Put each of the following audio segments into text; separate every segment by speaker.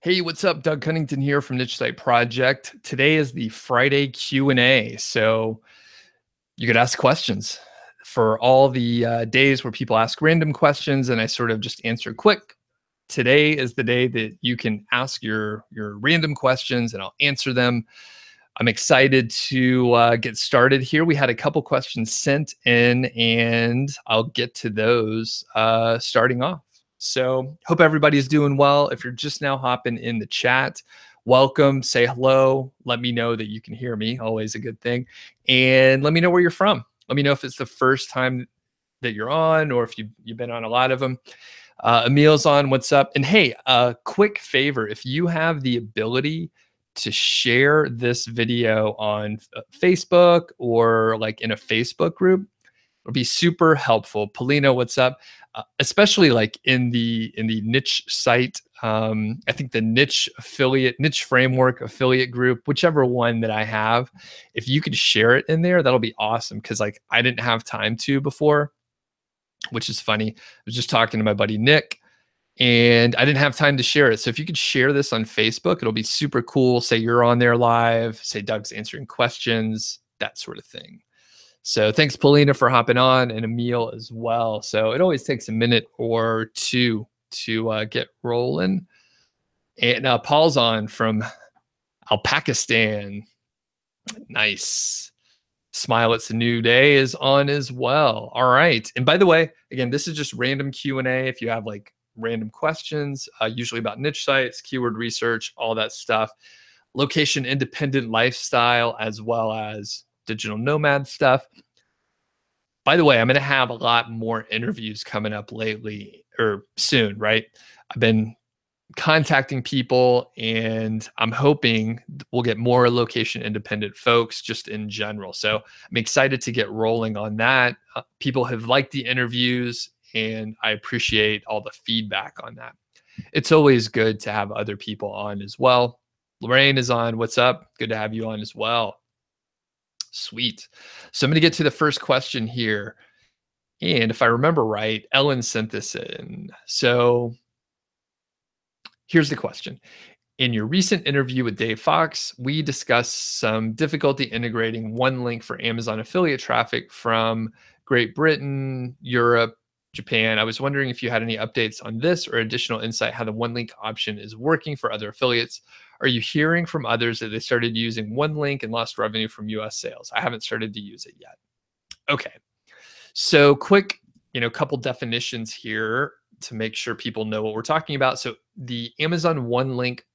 Speaker 1: Hey, what's up? Doug Cunnington here from Niche Site Project. Today is the Friday Q&A, so you could ask questions for all the days where people ask random questions, and I sort of just answer quick. Today is the day that you can ask your random questions, and I'll answer them. I'm excited to get started here. We had a couple questions sent in, and I'll get to those starting off. So, hope everybody's doing well. If you're just now hopping in the chat, welcome. Say hello. Let me know that you can hear me. Always a good thing. And let me know where you're from. Let me know if it's the first time that you're on, or if you've been on a lot of them. Emil's on. What's up? And hey, a quick favor: if you have the ability to share this video on Facebook or like in a Facebook group, it'll be super helpful. Polino, what's up? Especially like in the niche site. I think the niche framework affiliate group, whichever one that I have, if you could share it in there, that'll be awesome. Cause like I didn't have time to before, which is funny. I was just talking to my buddy Nick and I didn't have time to share it. So if you could share this on Facebook, it'll be super cool. Say you're on there live, say Doug's answering questions, that sort of thing. So thanks, Paulina, for hopping on, and Emil as well. So it always takes a minute or two to get rolling. And Paul's on from Pakistan. Nice. Smile, it's a new day is on as well. All right. And by the way, again, this is just random Q&A. If you have like random questions, usually about niche sites, keyword research, all that stuff, location independent lifestyle, as well as digital nomad stuff. By the way, I'm going to have a lot more interviews coming up lately or soon, right? I've been contacting people and I'm hoping we'll get more location independent folks just in general. So I'm excited to get rolling on that. People have liked the interviews and I appreciate all the feedback on that. It's always good to have other people on as well. Lorraine is on. What's up? Good to have you on as well. Sweet. So I'm going to get to the first question here. And if I remember right, Ellen sent this in. So here's the question. In your recent interview with Dave Fox, we discussed some difficulty integrating one link for Amazon affiliate traffic from Great Britain, Europe, Japan. I was wondering if you had any updates on this or additional insight how the one link option is working for other affiliates. Are you hearing from others that they started using one link and lost revenue from US sales? I haven't started to use it yet. Okay. So quick, couple definitions here to make sure people know what we're talking about. So the Amazon one link,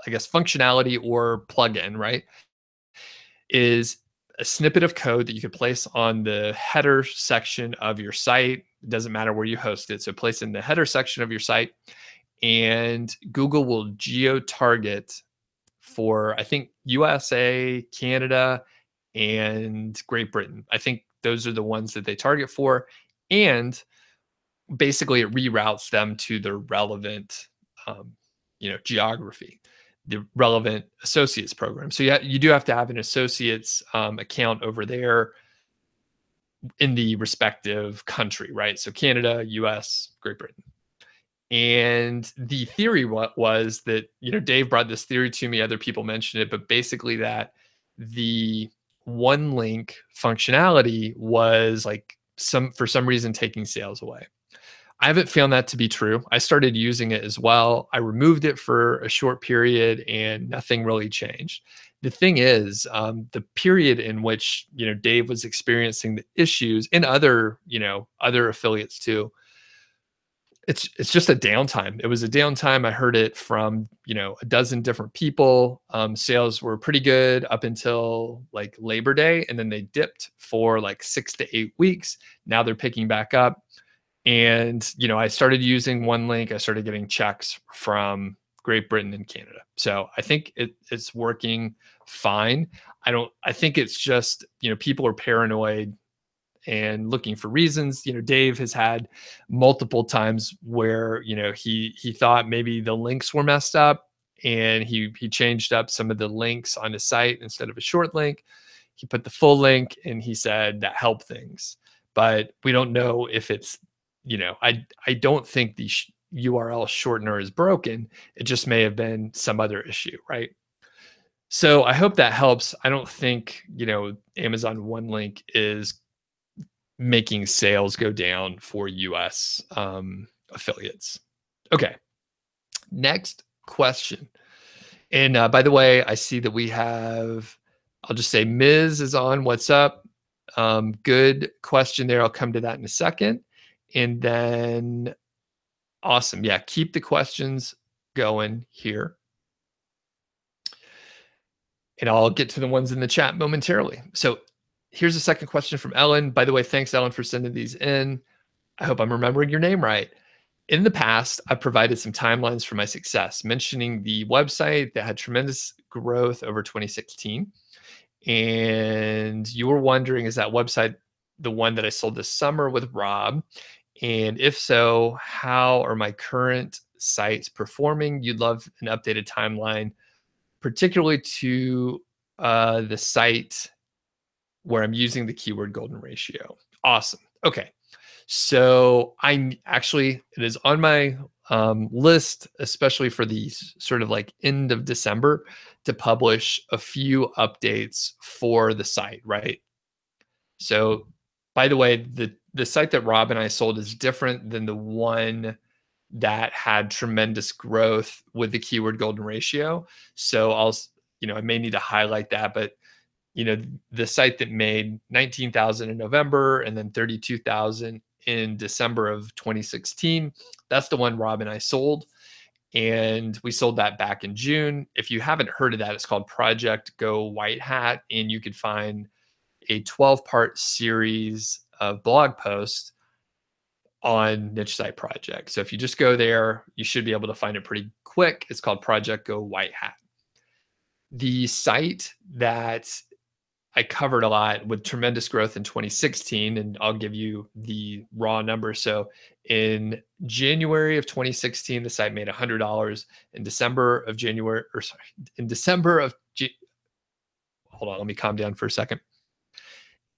Speaker 1: I guess, functionality or plugin, right, is a snippet of code that you could place on the header section of your site. It doesn't matter where you host it. So place in the header section of your site and Google will geo-target for, I think, USA, Canada, and Great Britain. I think those are the ones that they target for. And basically it reroutes them to the relevant, geography, the relevant associates program. So you do have to have an associates account over there in the respective country, right? So Canada, US, Great Britain. And the theory was that, Dave brought this theory to me, other people mentioned it, but basically that the one link functionality was like for some reason taking sales away. I haven't found that to be true. I started using it as well. I removed it for a short period and nothing really changed. The thing is, the period in which, Dave was experiencing the issues and other affiliates too, it's just a downtime. It was a downtime. I heard it from, a dozen different people. Sales were pretty good up until like Labor Day. And then they dipped for like 6 to 8 weeks. Now they're picking back up. And, I started using one link. I started getting checks from Great Britain and Canada. So I think it's working fine. I think it's just, people are paranoid and looking for reasons. Dave has had multiple times where, he thought maybe the links were messed up and he changed up some of the links on his site. Instead of a short link, he put the full link and he said that helped things. But we don't know if it's, I don't think URL shortener is broken. It just may have been some other issue, right? So I hope that helps. I don't think, Amazon One Link is making sales go down for US affiliates. Okay. Next question. And by the way, I see that we have, I'll just say Ms. is on. What's up? Good question there. I'll come to that in a second. And then, awesome. Yeah, keep the questions going here. And I'll get to the ones in the chat momentarily. So here's a second question from Ellen. By the way, thanks, Ellen, for sending these in. I hope I'm remembering your name right. In the past, I've provided some timelines for my success, mentioning the website that had tremendous growth over 2016. And you were wondering, is that website the one that I sold this summer with Rob? And if so, how are my current sites performing? You'd love an updated timeline, particularly to the site where I'm using the keyword golden ratio. Awesome. Okay. So it is on my list, especially for the sort of like end of December, to publish a few updates for the site, right? So, by the way, the site that Rob and I sold is different than the one that had tremendous growth with the keyword golden ratio. So I may need to highlight that, but the site that made 19,000 in November and then 32,000 in December of 2016, that's the one Rob and I sold. And we sold that back in June. If you haven't heard of that, it's called Project Go White Hat. And you could find a 12-part series of blog posts on Niche Site Project. So if you just go there, you should be able to find it pretty quick. It's called Project Go White Hat. The site that I covered a lot with tremendous growth in 2016, and I'll give you the raw number. So in January of 2016, the site made $100. In December of hold on, let me calm down for a second.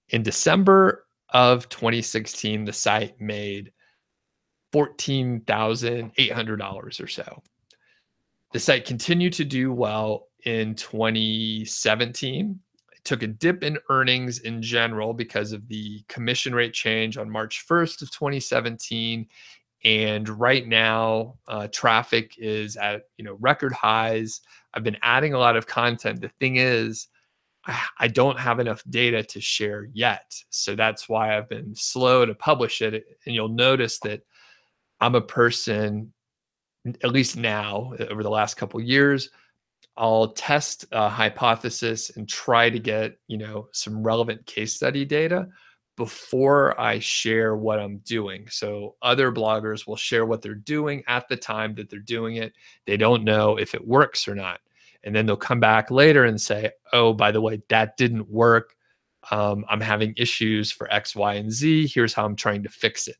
Speaker 1: In December of 2016, the site made $14,800 or so. The site continued to do well in 2017. It took a dip in earnings in general because of the commission rate change on March 1st of 2017. And right now, traffic is at record highs. I've been adding a lot of content. The thing is, I don't have enough data to share yet. So that's why I've been slow to publish it. And you'll notice that I'm a person, at least now, over the last couple of years, I'll test a hypothesis and try to get, some relevant case study data before I share what I'm doing. So other bloggers will share what they're doing at the time that they're doing it. They don't know if it works or not. And then they'll come back later and say, oh, by the way, that didn't work. I'm having issues for X, Y, and Z. Here's how I'm trying to fix it.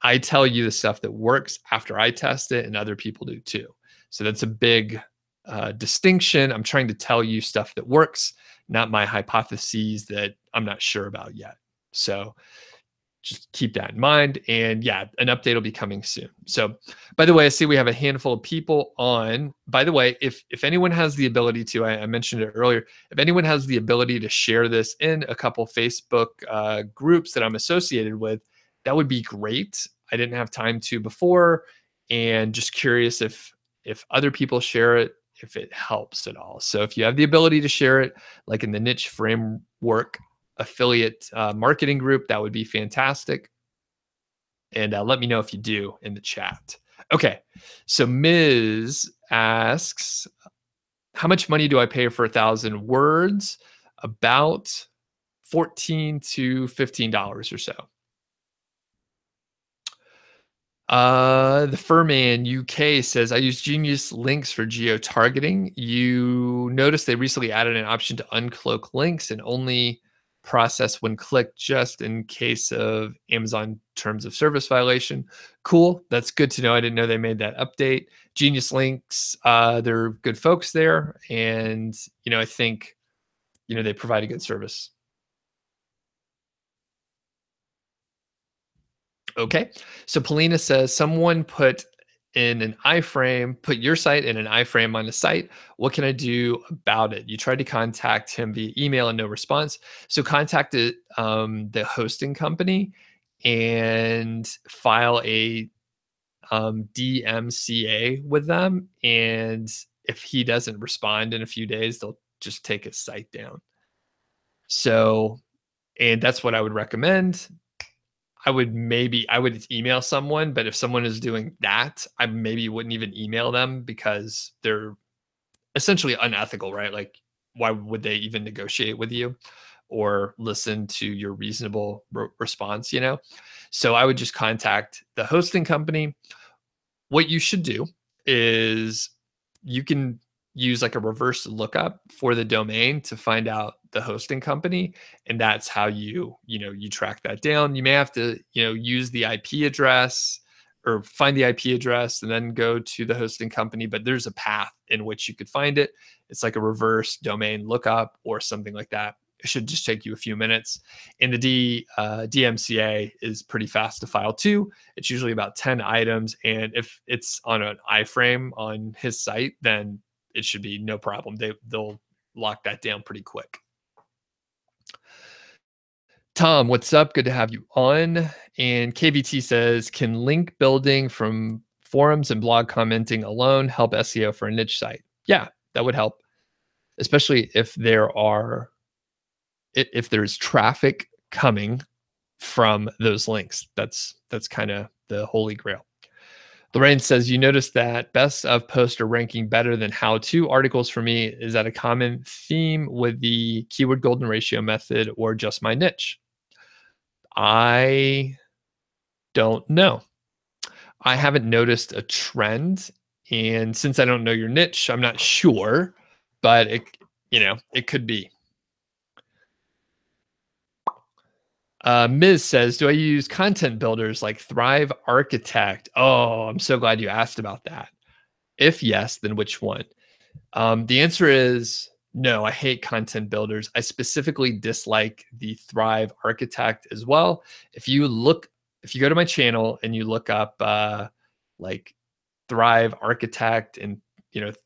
Speaker 1: I tell you the stuff that works after I test it, and other people do too. So that's a big distinction. I'm trying to tell you stuff that works, not my hypotheses that I'm not sure about yet. So just keep that in mind. And yeah, an update will be coming soon. So by the way, I see we have a handful of people on. By the way, if anyone has the ability to, I mentioned it earlier, if anyone has the ability to share this in a couple Facebook groups that I'm associated with, that would be great. I didn't have time to before, and just curious if other people share it, if it helps at all. So if you have the ability to share it, like in the Niche Framework affiliate marketing group, that would be fantastic. And let me know if you do in the chat. Okay, so Ms. asks, how much money do I pay for 1,000 words? About $14 to $15 or so. The Furman UK says, I use Genius Links for geo-targeting. You notice they recently added an option to uncloak links and only process when clicked, just in case of Amazon terms of service violation. Cool. That's good to know. I didn't know they made that update. Genius Links, they're good folks there. And, I think, they provide a good service. Okay. So Polina says, someone put in an iframe, put your site in an iframe on the site. What can I do about it? You tried to contact him via email and no response. So contact the hosting company and file a DMCA with them. And if he doesn't respond in a few days, they'll just take his site down. So, and that's what I would recommend. I would email someone, but if someone is doing that, I maybe wouldn't even email them because they're essentially unethical, right? Like, why would they even negotiate with you or listen to your reasonable response, you know? So I would just contact the hosting company. What you should do is you can use like a reverse lookup for the domain to find out the hosting company, and that's how you track that down. You may have to use the IP address or find the IP address and then go to the hosting company, but there's a path in which you could find it. It's like a reverse domain lookup or something like that. It should just take you a few minutes, and the DMCA is pretty fast to file too. It's usually about 10 items. And if it's on an iframe on his site, then it should be no problem. They'll lock that down pretty quick. Tom, what's up? Good to have you on. And KVT says, can link building from forums and blog commenting alone help SEO for a niche site? Yeah, that would help, especially if there's traffic coming from those links. That's kind of the holy grail. Lorraine says, you notice that best of posts are ranking better than how-to articles for me. Is that a common theme with the keyword golden ratio method or just my niche? I don't know. I haven't noticed a trend. And since I don't know your niche, I'm not sure, but it could be. Ms. says, do I use content builders like Thrive Architect? Oh, I'm so glad you asked about that. If yes, then which one? The answer is no. I hate content builders. I specifically dislike the Thrive Architect as well. If you go to my channel and you look up like Thrive Architect and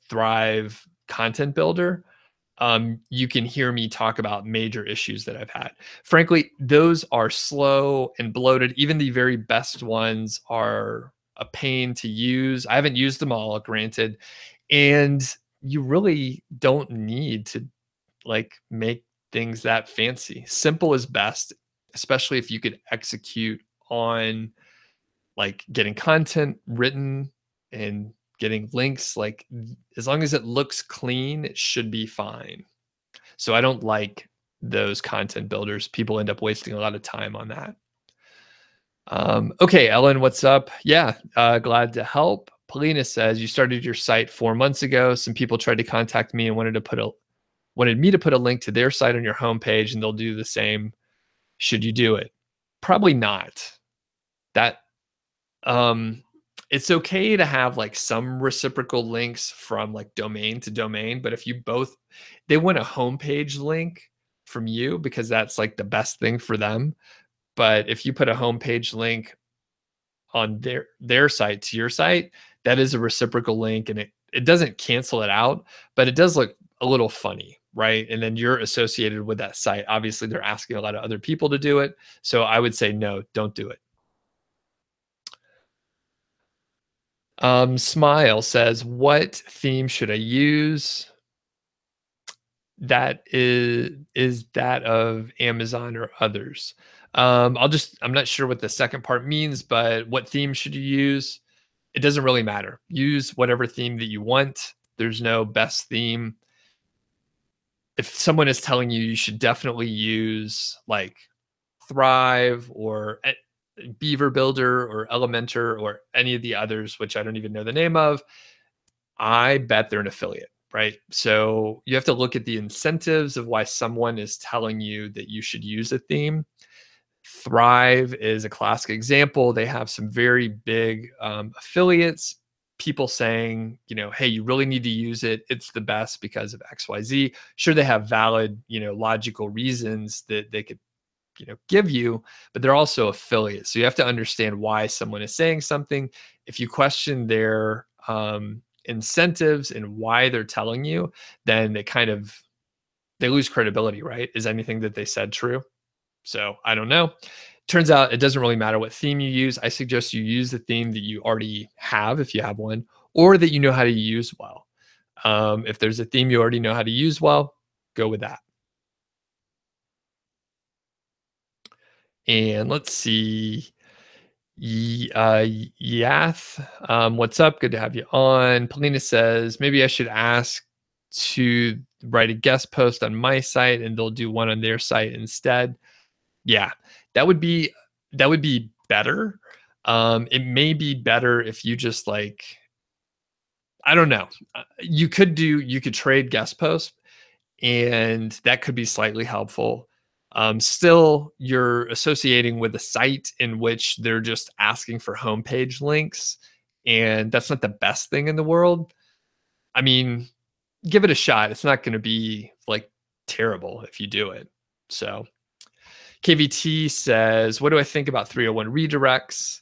Speaker 1: Thrive Content Builder, you can hear me talk about major issues that I've had. Frankly, those are slow and bloated. Even the very best ones are a pain to use. I haven't used them all, granted. And you really don't need to like make things that fancy. Simple is best, especially if you could execute on like getting content written and getting links. Like as long as it looks clean, it should be fine. So I don't like those content builders. People end up wasting a lot of time on that. Okay, Ellen, what's up? Yeah, glad to help. Polina says, you started your site 4 months ago. Some people tried to contact me and wanted me to put a link to their site on your homepage, and they'll do the same. Should you do it? Probably not. That it's okay to have like some reciprocal links from like domain to domain, but if they want a homepage link from you because that's like the best thing for them. But if you put a homepage link on their site to your site, that is a reciprocal link, and it doesn't cancel it out, but it does look a little funny, right? And then you're associated with that site. Obviously, they're asking a lot of other people to do it. So I would say no, don't do it. Smile says, what theme should I use? That is that of Amazon or others? I'm not sure what the second part means, but what theme should you use? It doesn't really matter. Use whatever theme that you want. There's no best theme. If someone is telling you should definitely use like Thrive or Beaver Builder or Elementor or any of the others, which I don't even know the name of, I bet they're an affiliate, right? So you have to look at the incentives of why someone is telling you that you should use a theme. Thrive is a classic example. They have some very big affiliates, people saying, hey, you really need to use it. It's the best because of XYZ. Sure, they have valid, logical reasons that they could give you, but they're also affiliates. So you have to understand why someone is saying something. If you question their incentives and why they're telling you, then they lose credibility, right? Is anything that they said true? So I don't know. Turns out it doesn't really matter what theme you use. I suggest you use the theme that you already have, if you have one, or that you know how to use well. If there's a theme you already know how to use well, go with that. And let's see. Yath, what's up? Good to have you on. Polina says maybe I should ask to write a guest post on my site, and they'll do one on their site instead. Yeah, that would be better. It may be better if you just like, I don't know. You could trade guest posts, and that could be slightly helpful. Still, you're associating with a site in which they're just asking for homepage links, and that's not the best thing in the world. I mean, give it a shot. It's not going to be like terrible if you do it. So, KVT says, "What do I think about 301 redirects?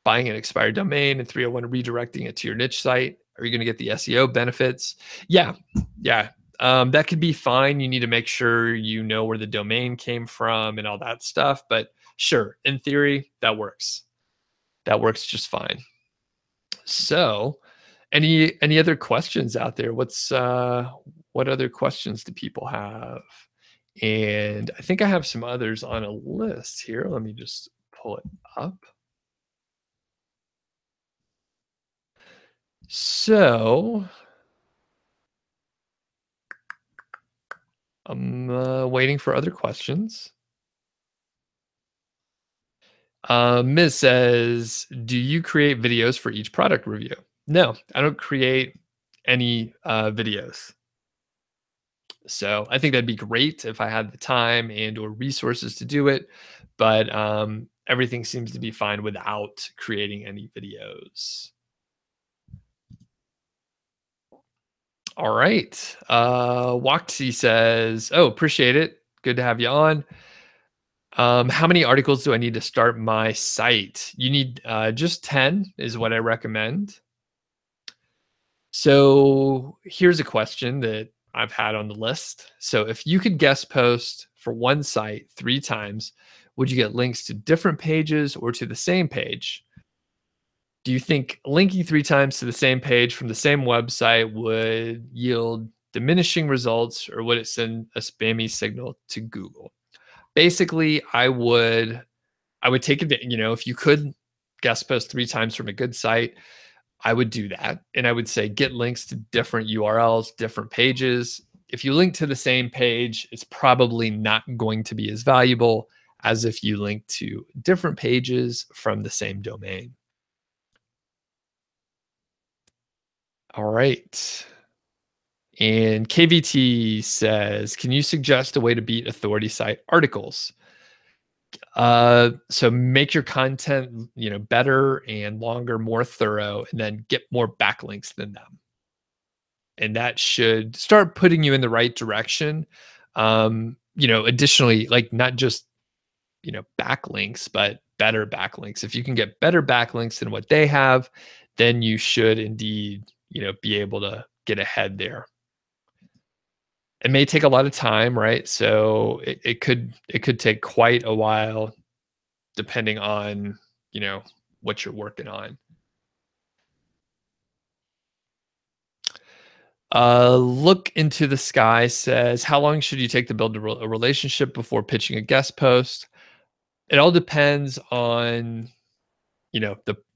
Speaker 1: Buying an expired domain and 301 redirecting it to your niche site? Are you going to get the SEO benefits?" Yeah, yeah. That could be fine. You need to make sure you know where the domain came from and all that stuff. But sure, in theory, that works. That works just fine. So, any other questions out there? What other questions do people have? And I think I have some others on a list here. Let me just pull it up. So I'm waiting for other questions. Ms. says, do you create videos for each product review? No, I don't create any videos. So I think that'd be great if I had the time and or resources to do it, but everything seems to be fine without creating any videos. All right. Waxy says, oh, appreciate it. Good to have you on. How many articles do I need to start my site? You need just 10 is what I recommend. So here's a question that I've had on the list. So if you could guest post for one site 3 times, would you get links to different pages or to the same page? Do you think linking 3 times to the same page from the same website would yield diminishing results, or would it send a spammy signal to Google? Basically, I would take it, if you could guest post 3 times from a good site, I would do that. And I would say get links to different URLs, different pages. If you link to the same page, it's probably not going to be as valuable as if you link to different pages from the same domain. All right. And KVT says, can you suggest a way to beat authority site articles? So make your content, better and longer, more thorough, and then get more backlinks than them. And that should start putting you in the right direction. Additionally, like not just, backlinks, but better backlinks. If you can get better backlinks than what they have, then you should indeed, be able to get ahead there. It may take a lot of time, right? So it could take quite a while depending on, what you're working on. Look into the sky says, how long should you take to build a relationship before pitching a guest post? It all depends on,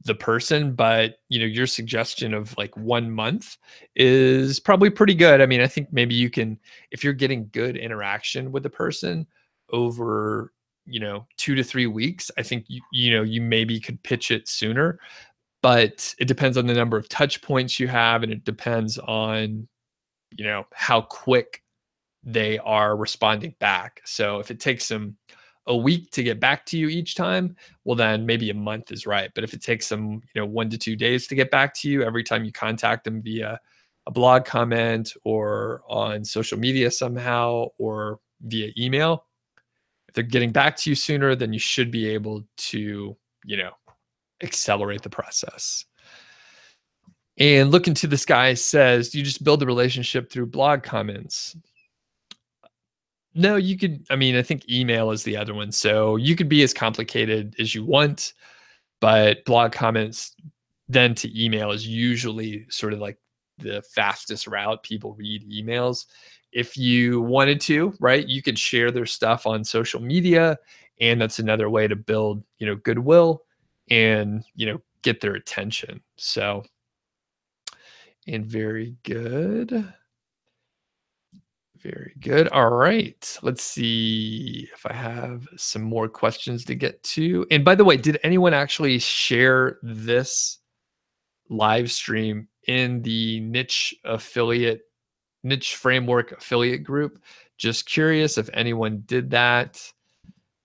Speaker 1: the person, but your suggestion of like 1 month is probably pretty good. I mean, I think maybe you can, if you're getting good interaction with the person over 2 to 3 weeks, I think you maybe could pitch it sooner, but it depends on the number of touch points you have, and it depends on how quick they are responding back. So if it takes them a week to get back to you each time, well, then maybe a month is right. But if it takes them, 1 to 2 days to get back to you every time you contact them via a blog comment or on social media somehow or via email, If they're getting back to you sooner, then you should be able to, you know, accelerate the process. And Look Into the Sky says, you just build the relationship through blog comments. No, you could, I mean, I think email is the other one. So you could be as complicated as you want, but blog comments then to email is usually sort of like the fastest route. People read emails. If you wanted to, right, you could share their stuff on social media, and that's another way to build, goodwill and, get their attention. So, and very good. Very good. All right. Let's see if I have some more questions to get to. And by the way, did anyone actually share this live stream in the niche framework affiliate group? Just curious if anyone did that.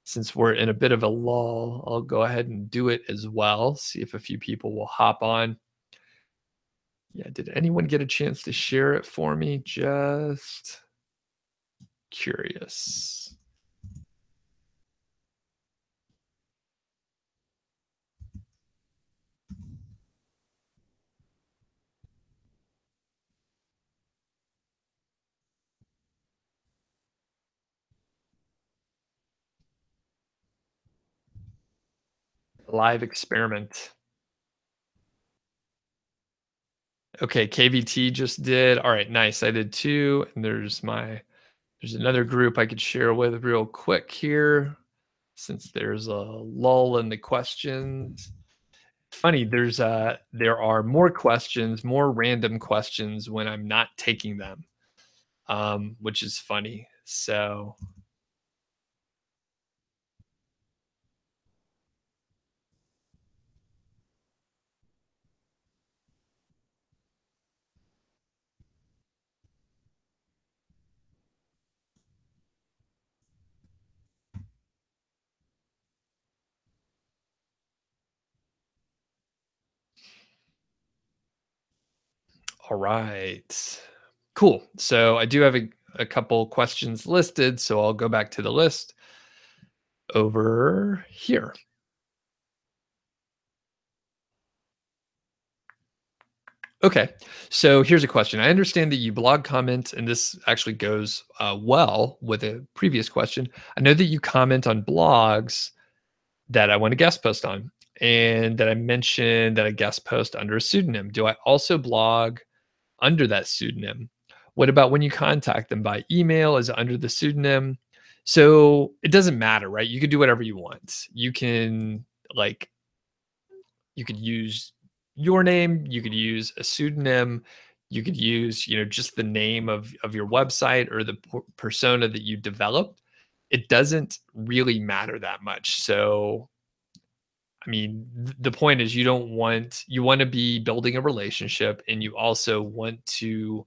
Speaker 1: Since we're in a bit of a lull, I'll go ahead and do it as well. See if a few people will hop on. Yeah, did anyone get a chance to share it for me? Just curious. Live experiment. Okay, KVT just did. All right, nice. I did too. And there's another group I could share with real quick here since there's a lull in the questions. Funny, there are more questions, more random questions when I'm not taking them, which is funny. So, all right. Cool. So I do have a couple questions listed, so I'll go back to the list over here. Okay. So here's a question. I understand that you blog comment, and this actually goes well with a previous question. I know that you comment on blogs that I want to guest post on, and that I mentioned that I guest post under a pseudonym. Do I also blog under that pseudonym? What about when you contact them by email? Is it under the pseudonym? So it doesn't matter, right? You can do whatever you want. You can like you could use your name, you could use a pseudonym, you could use, just the name of your website or the persona that you develop. It doesn't really matter that much. So, I mean, the point is you want to be building a relationship, and you also want to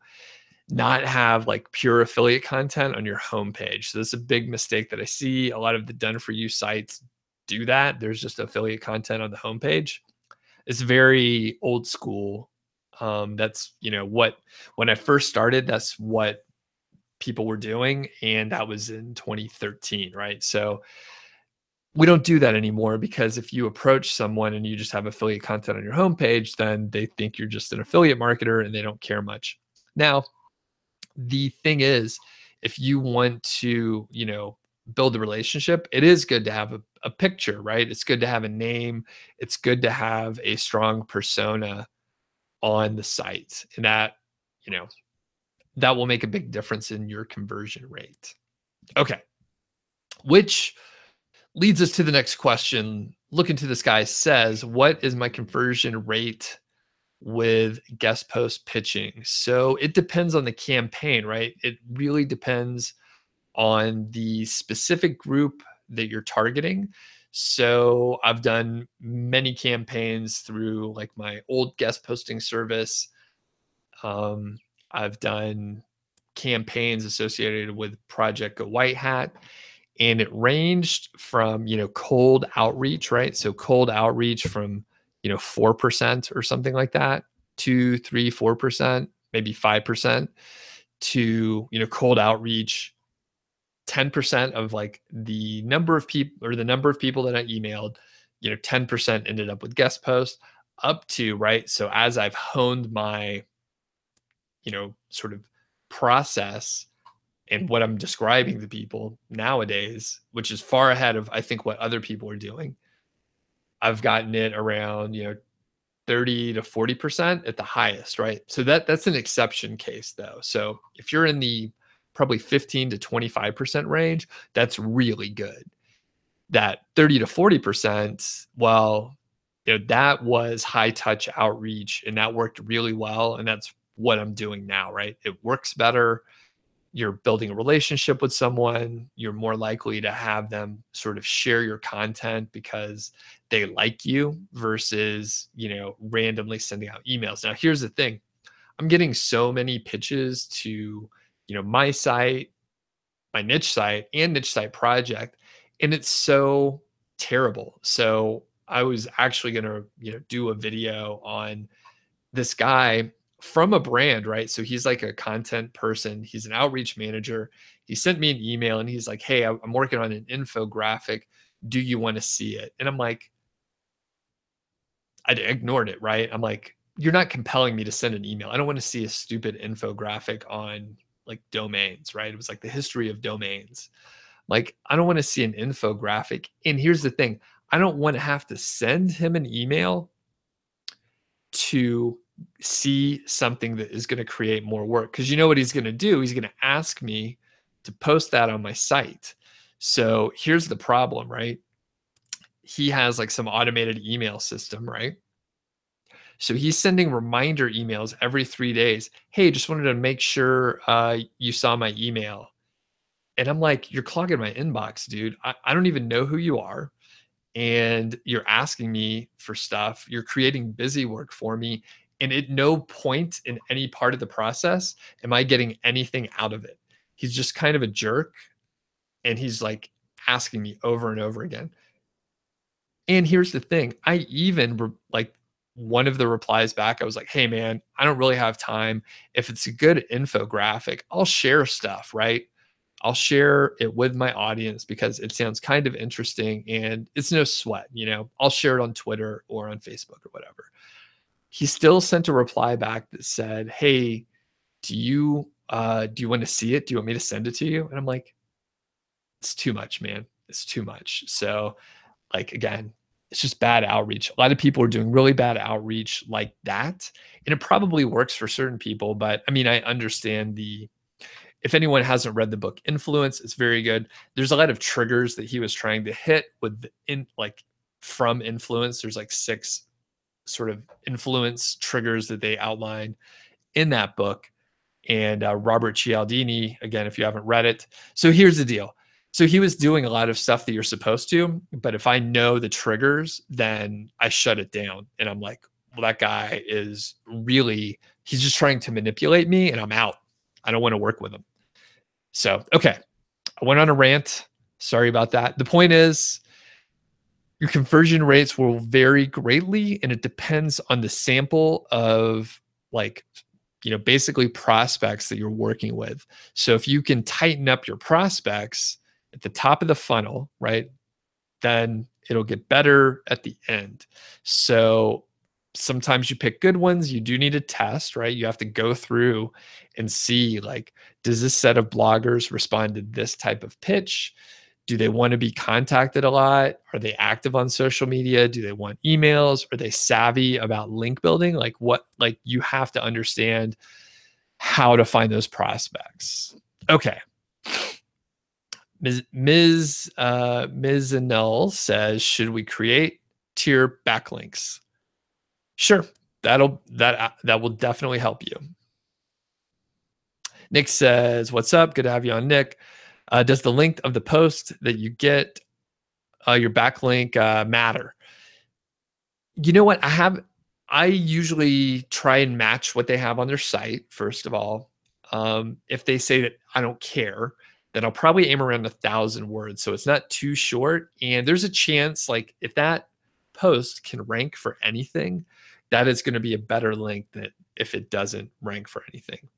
Speaker 1: not have like pure affiliate content on your homepage. So that's a big mistake that I see. A lot of the done for you sites do that. There's just affiliate content on the homepage. It's very old school. That's, what when I first started, that's what people were doing, and that was in 2013, right? So we don't do that anymore, because if you approach someone and you just have affiliate content on your homepage, then they think you're just an affiliate marketer and they don't care much. Now, the thing is, if you want to, build a relationship, it is good to have a picture, right? It's good to have a name. It's good to have a strong persona on the site. And you know, that will make a big difference in your conversion rate. Okay. Which leads us to the next question. Look Into the Sky says, what is my conversion rate with guest post pitching? So it depends on the campaign, right? It really depends on the specific group that you're targeting. So I've done many campaigns through like my old guest posting service. Um, I've done campaigns associated with Project Go White Hat, and it ranged from, cold outreach, right? So cold outreach from, 4% or something like that, 2, 3, 4%, maybe 5%, to, cold outreach 10% of like the number of people or the number of people that I emailed, 10% ended up with guest posts up to, right? So as I've honed my, sort of process and what I'm describing to people nowadays, which is far ahead of I think what other people are doing. I've gotten it around, 30 to 40% at the highest, right? So that's an exception case though. So if you're in the probably 15 to 25% range, that's really good. That 30 to 40%, well, that was high touch outreach and that worked really well. And that's what I'm doing now, right? It works better. You're building a relationship with someone, you're more likely to have them sort of share your content because they like you versus, randomly sending out emails. Now, here's the thing. I'm getting so many pitches to, my site, my niche site and niche site project, and it's so terrible. So I was actually going to, do a video on this guy from a brand, right? So he's like a content person, he's an outreach manager. He sent me an email and he's like, "Hey, I'm working on an infographic. Do you want to see it?" And I'm like, I ignored it, right? I'm like, "You're not compelling me to send an email. I don't want to see a stupid infographic on like domains," right? It was like the history of domains. Like, I don't want to see an infographic. And here's the thing, I don't want to have to send him an email to see something that is going to create more work. Because you know what he's going to do? He's going to ask me to post that on my site. So here's the problem, right? He has like some automated email system, right? So he's sending reminder emails every 3 days. "Hey, just wanted to make sure you saw my email." And I'm like, "You're clogging my inbox, dude. I don't even know who you are. And you're asking me for stuff. You're creating busy work for me. And at no point in any part of the process am I getting anything out of it." He's just kind of a jerk. And he's like asking me over and over again. And here's the thing, I even like one of the replies back, I was like, "Hey, man, I don't really have time. If it's a good infographic, I'll share stuff, right? I'll share it with my audience because it sounds kind of interesting and it's no sweat, I'll share it on Twitter or on Facebook or whatever." He still sent a reply back that said, "Hey, do you want to see it? Do you want me to send it to you?" And I'm like, "It's too much, man. It's too much." So, like, again, it's just bad outreach. A lot of people are doing really bad outreach like that. And it probably works for certain people, but I mean, I understand if anyone hasn't read the book Influence, it's very good. There's a lot of triggers that he was trying to hit with from influence. There's like 6 sort of influence triggers that they outline in that book. And Robert Cialdini, again, if you haven't read it. So here's the deal. So he was doing a lot of stuff that you're supposed to, but if I know the triggers, then I shut it down. And I'm like, well, that guy is really, he's just trying to manipulate me and I'm out. I don't want to work with him. So, okay, I went on a rant. Sorry about that. The point is, your conversion rates will vary greatly, and it depends on the sample of like, basically prospects that you're working with. So if you can tighten up your prospects at the top of the funnel, right, then it'll get better at the end. So sometimes you pick good ones. You do need to test, right? You have to go through and see, like, does this set of bloggers respond to this type of pitch? Do they want to be contacted a lot? Are they active on social media? Do they want emails? Are they savvy about link building? Like, you have to understand how to find those prospects. Okay. Ms. Anel says, should we create tier backlinks? Sure. That will definitely help you. Nick says, what's up? Good to have you on, Nick. Does the length of the post that you get your backlink matter? You know what? I usually try and match what they have on their site, first of all. If they say that I don't care, then I'll probably aim around 1,000 words. So it's not too short. And there's a chance, like, if that post can rank for anything, that is going to be a better link than if it doesn't rank for anything.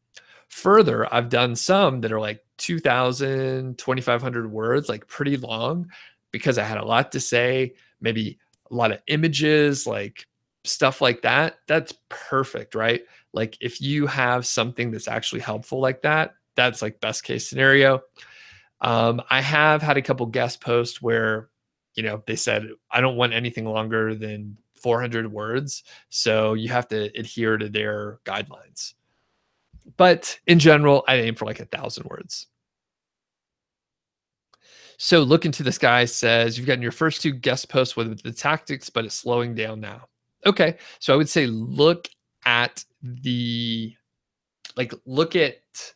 Speaker 1: Further, I've done some that are like 2,000, 2,500 words, like pretty long because I had a lot to say, maybe a lot of images, like stuff like that. That's perfect, right? Like if you have something that's actually helpful like that, that's like best case scenario. I have had a couple guest posts where, they said, I don't want anything longer than 400 words. So you have to adhere to their guidelines. But in general, I aim for like 1,000 words. So look into the sky says you've gotten your first two guest posts with the tactics, but it's slowing down now. Okay. So I would say at the look at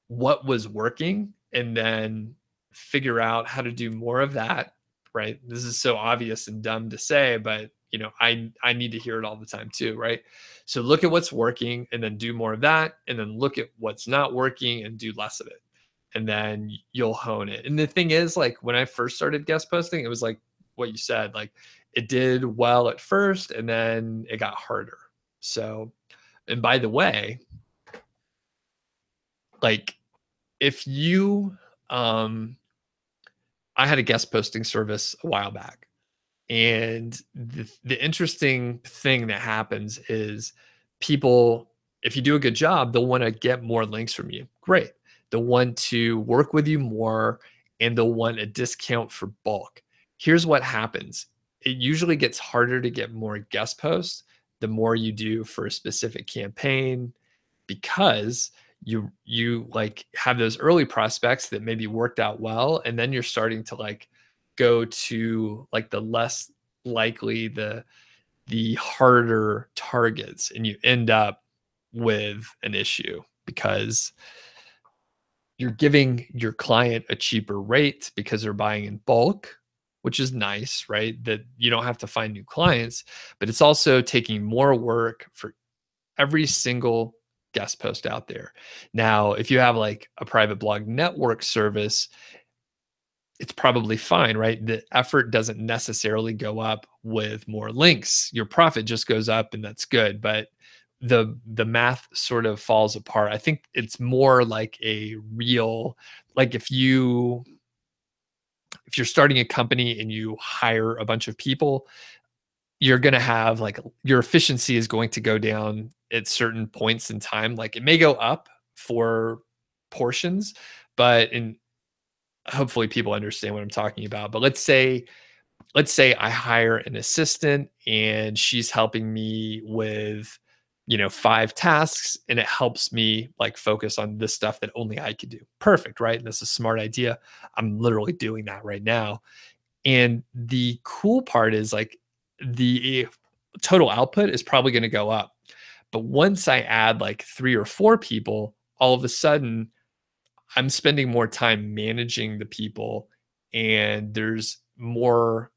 Speaker 1: what was working and then figure out how to do more of that, right? This is so obvious and dumb to say, but I need to hear it all the time too, right? So look at what's working and then do more of that, and then look at what's not working and do less of it. And then you'll hone it. And the thing is, like when I first started guest posting, it was like what you said, like it did well at first and then it got harder. So, and by the way, like if you I had a guest posting service a while back, and the interesting thing that happens is people, if you do a good job, they'll want to get more links from you. Great. They'll want to work with you more, and they'll want a discount for bulk. Here's what happens. It usually gets harder to get more guest posts the more you do for a specific campaign, because you like have those early prospects that maybe worked out well, and then you're starting to like go to like the less likely, the harder targets, and you end up with an issue because you're giving your client a cheaper rate because they're buying in bulk, which is nice, right? That you don't have to find new clients, but it's also taking more work for every single guest post out there. Now, if you have like a private blog network service, it's probably fine, right? The effort doesn't necessarily go up with more links. Your profit just goes up and that's good, but the math sort of falls apart. I think it's more like a real, like if you're starting a company and you hire a bunch of people, you're going to have like your efficiency is going to go down at certain points in time. Like it may go up for portions, but in hopefully people understand what I'm talking about. But let's say I hire an assistant and she's helping me with 5 tasks, and it helps me like focus on this stuff that only I could do. Perfect, right? And that's a smart idea. I'm literally doing that right now. And the cool part is like the total output is probably going to go up. But once I add like 3 or 4 people, all of a sudden I'm spending more time managing the people, and there's more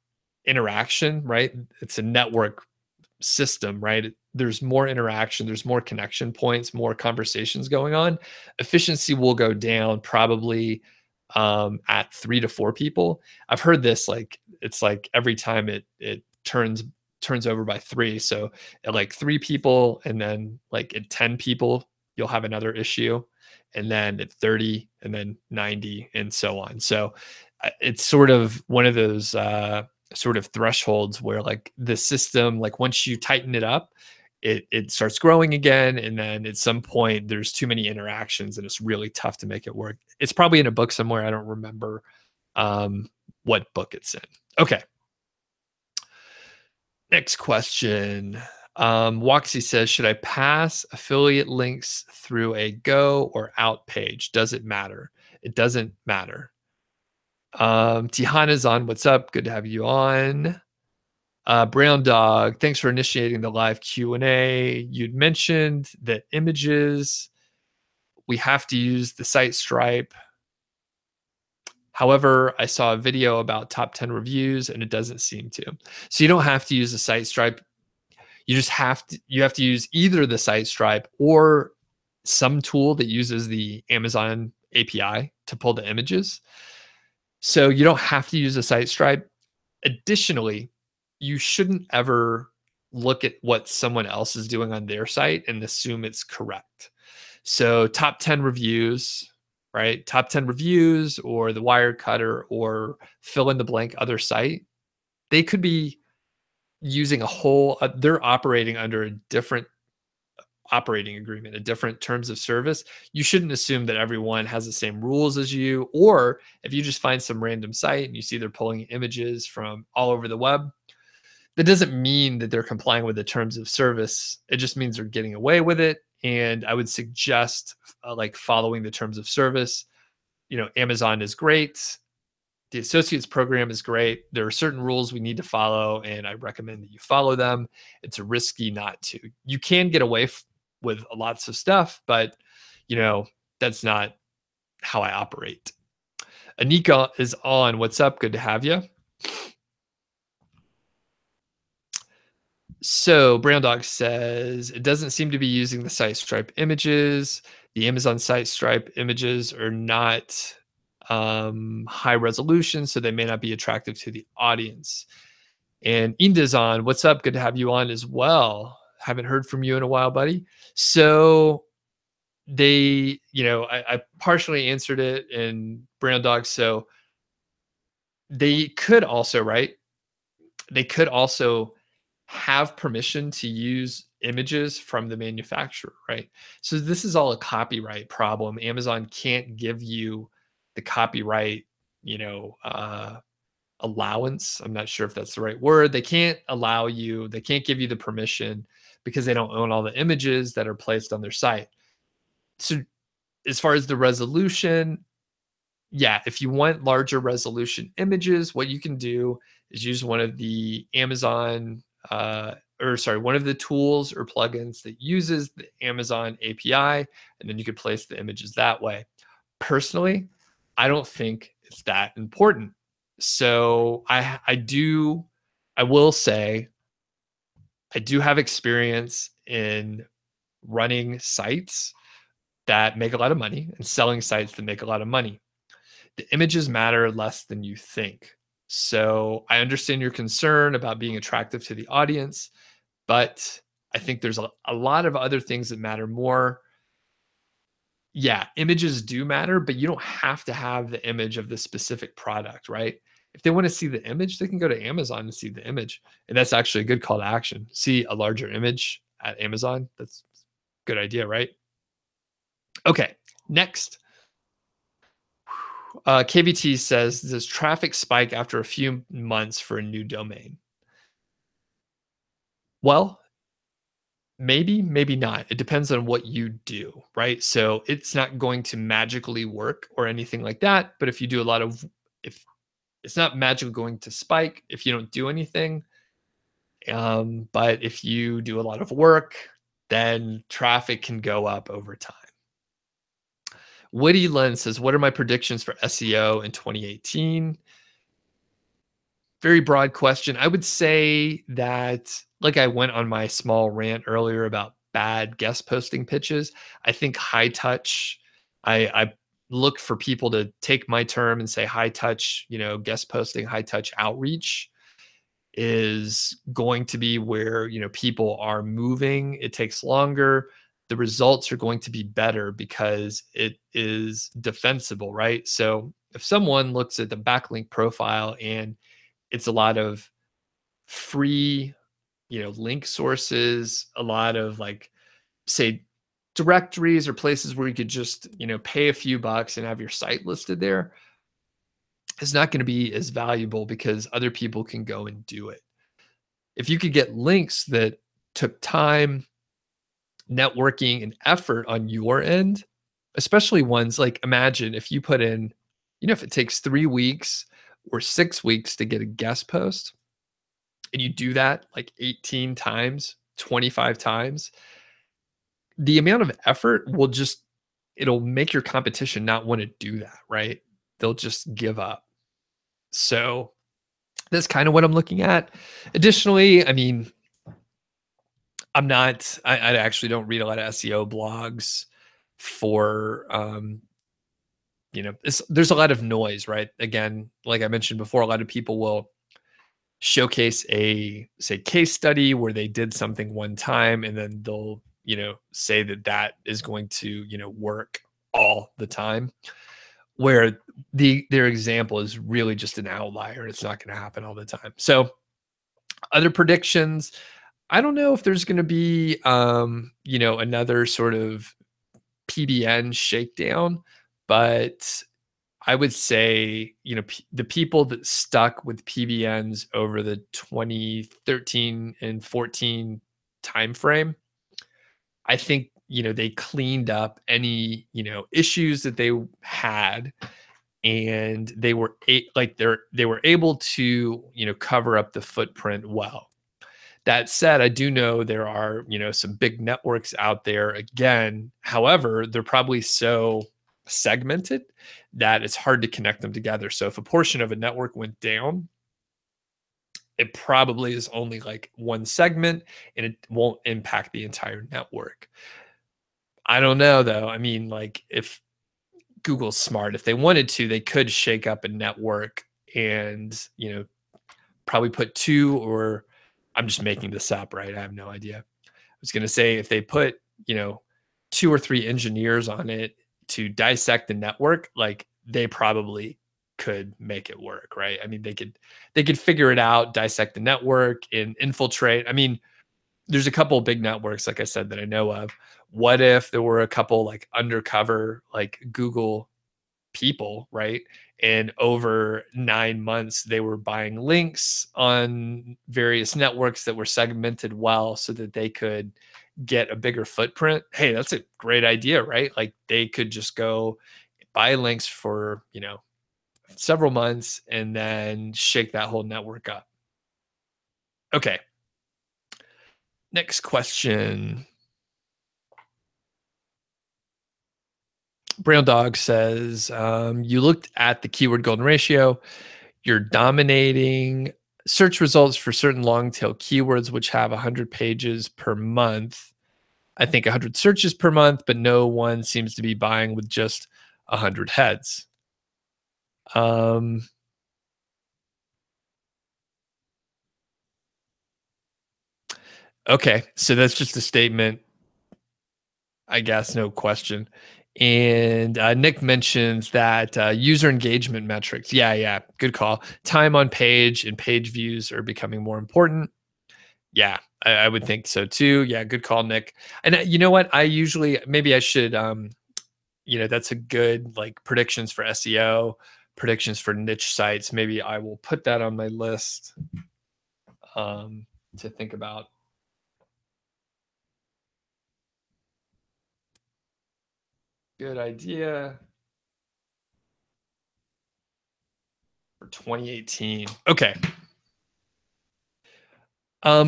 Speaker 1: interaction, right? It's a network system, right? There's more interaction, there's more connection points, more conversations going on. Efficiency will go down probably at 3 to 4 people. I've heard this like it's like every time it turns over by 3. So at like 3 people, and then like at 10 people, you'll have another issue, and then at 30, and then 90, and so on. So it's sort of one of those sort of thresholds where like the system, like once you tighten it up, it starts growing again, and then at some point there's too many interactions and it's really tough to make it work. It's probably in a book somewhere. I don't remember um, what book it's in. Okay, next question. Waxy says, should I pass affiliate links through a go or out page? Does it matter? It doesn't matter. Tihana's on. What's up? Good to have you on. Brown Dog, thanks for initiating the live Q&A. You'd mentioned that images, we have to use the site stripe. However, I saw a video about top 10 reviews and it doesn't seem to. So you don't have to use the site stripe. You just have to use either the site stripe or some tool that uses the Amazon API to pull the images. So you don't have to use a site stripe. Additionally, you shouldn't ever look at what someone else is doing on their site and assume it's correct. So top 10 reviews, right? Top 10 reviews or the Wirecutter or fill in the blank other site. They could be using a whole, they're operating under a different operating agreement, a different terms of service. You shouldn't assume that everyone has the same rules as you. Or if you just find some random site and you see they're pulling images from all over the web, that doesn't mean that they're complying with the terms of service. It just means they're getting away with it. And I would suggest like following the terms of service. Amazon is great. The associates program is great. There are certain rules we need to follow, and I recommend that you follow them. It's risky not to. You can get away with lots of stuff, but that's not how I operate. Anika is on. What's up? Good to have you. So Brown Dog says it doesn't seem to be using the site stripe images. The Amazon site stripe images are not high resolution, so they may not be attractive to the audience. And Inda's on. What's up? Good to have you on as well. Haven't heard from you in a while, buddy. So they, I partially answered it in Brown Dog. So they could also, right? They could also have permission to use images from the manufacturer, right? So this is all a copyright problem. Amazon can't give you the copyright, allowance. I'm not sure if that's the right word. They can't give you the permission because they don't own all the images that are placed on their site. So as far as the resolution, yeah, if you want larger resolution images, what you can do is use one of the Amazon, one of the tools or plugins that uses the Amazon API, and then you could place the images that way. Personally, I don't think it's that important. So I will say I do have experience in running sites that make a lot of money and selling sites that make a lot of money. The images matter less than you think. So I understand your concern about being attractive to the audience, but I think there's a lot of other things that matter more. Yeah, images do matter, but you don't have to have the image of the specific product, right? If they want to see the image, they can go to Amazon and see the image. And that's actually a good call to action. See a larger image at Amazon. That's a good idea, right? Okay, next. KVT says, does traffic spike after a few months for a new domain? Well, maybe, maybe not. It depends on what you do, right? So it's not going to magically work or anything like that. But if you do if it's not magically going to spike if you don't do anything. But if you do a lot of work, then traffic can go up over time. Woody Len says, what are my predictions for SEO in 2018? Very broad question. I would say that, like I went on my small rant earlier about bad guest posting pitches, I think high touch, I look for people to take my term and say high touch, guest posting, high touch outreach is going to be where, people are moving. It takes longer. The results are going to be better because it is defensible, right? So if someone looks at the backlink profile and it's a lot of free, link sources, a lot of say directories or places where you could just, pay a few bucks and have your site listed there, is not going to be as valuable because other people can go and do it. If you could get links that took time, networking, and effort on your end, especially ones like, imagine if you put in, if it takes 3 weeks or 6 weeks to get a guest post, and you do that like 18 times, 25 times, the amount of effort it'll make your competition not want to do that, right? They'll just give up. So that's kind of what I'm looking at. Additionally, I mean, I actually don't read a lot of SEO blogs for, there's a lot of noise, right? Again, like I mentioned before, a lot of people will showcase a, say, case study where they did something one time and then they'll say that that is going to, work all the time, where their example is really just an outlier. It's not going to happen all the time. So other predictions, I don't know if there's going to be, another sort of PBN shakedown, but I would say, the people that stuck with PBNs over the 2013 and 14 timeframe, I think, they cleaned up any, issues that they had, and they were able to, cover up the footprint well. That said, I do know there are, some big networks out there again. However, they're probably so segmented that it's hard to connect them together. So if a portion of a network went down, it probably is only like one segment and it won't impact the entire network. I don't know though. I mean, like if Google's smart, if they wanted to, they could shake up a network and, probably put two, or I'm just making this up, right? I have no idea. I was going to say if they put, two or three engineers on it to dissect the network, like they probably could make it work, right? I mean, they could figure it out, dissect the network and infiltrate. I mean, there's a couple of big networks, like I said, that I know of. What if there were a couple like undercover, like Google people, right? And over 9 months, they were buying links on various networks that were segmented well so that they could get a bigger footprint. Hey, that's a great idea, right? Like they could just go buy links for, several months and then shake that whole network up. Okay. Next question. Brown Dog says, you looked at the keyword golden ratio. You're dominating search results for certain long tail keywords, which have 100 pages per month. I think 100 searches per month, but no one seems to be buying with just 100 heads. Okay, so that's just a statement, I guess, no question. And Nick mentions that user engagement metrics. Yeah, yeah, good call. Time on page and page views are becoming more important. Yeah, I would think so too. Yeah, good call, Nick. And you know what? I usually, maybe I should, that's a good like predictions for SEO, predictions for niche sites. Maybe I will put that on my list to think about. Good idea for 2018. Okay.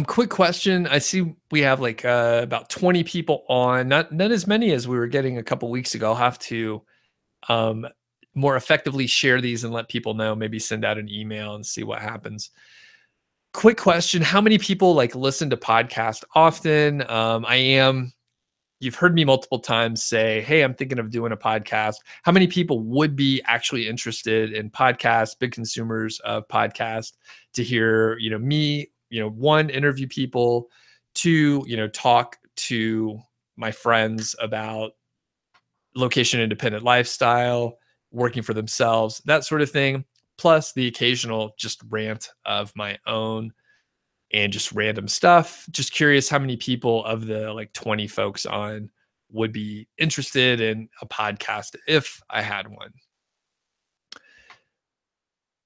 Speaker 1: Quick question. I see we have like about 20 people on, not as many as we were getting a couple weeks ago. I'll have to um more effectively share these and let people know, maybe send out an email and see what happens. Quick question. How many people like listen to podcasts often? You've heard me multiple times say, hey, I'm thinking of doing a podcast. How many people would be actually interested in podcasts, big consumers of podcasts, to hear, me, one, interview people, two, talk to my friends about location independent lifestyle, working for themselves, that sort of thing, plus the occasional just rant of my own and just random stuff. Just curious how many people of the like 20 folks on would be interested in a podcast if I had one.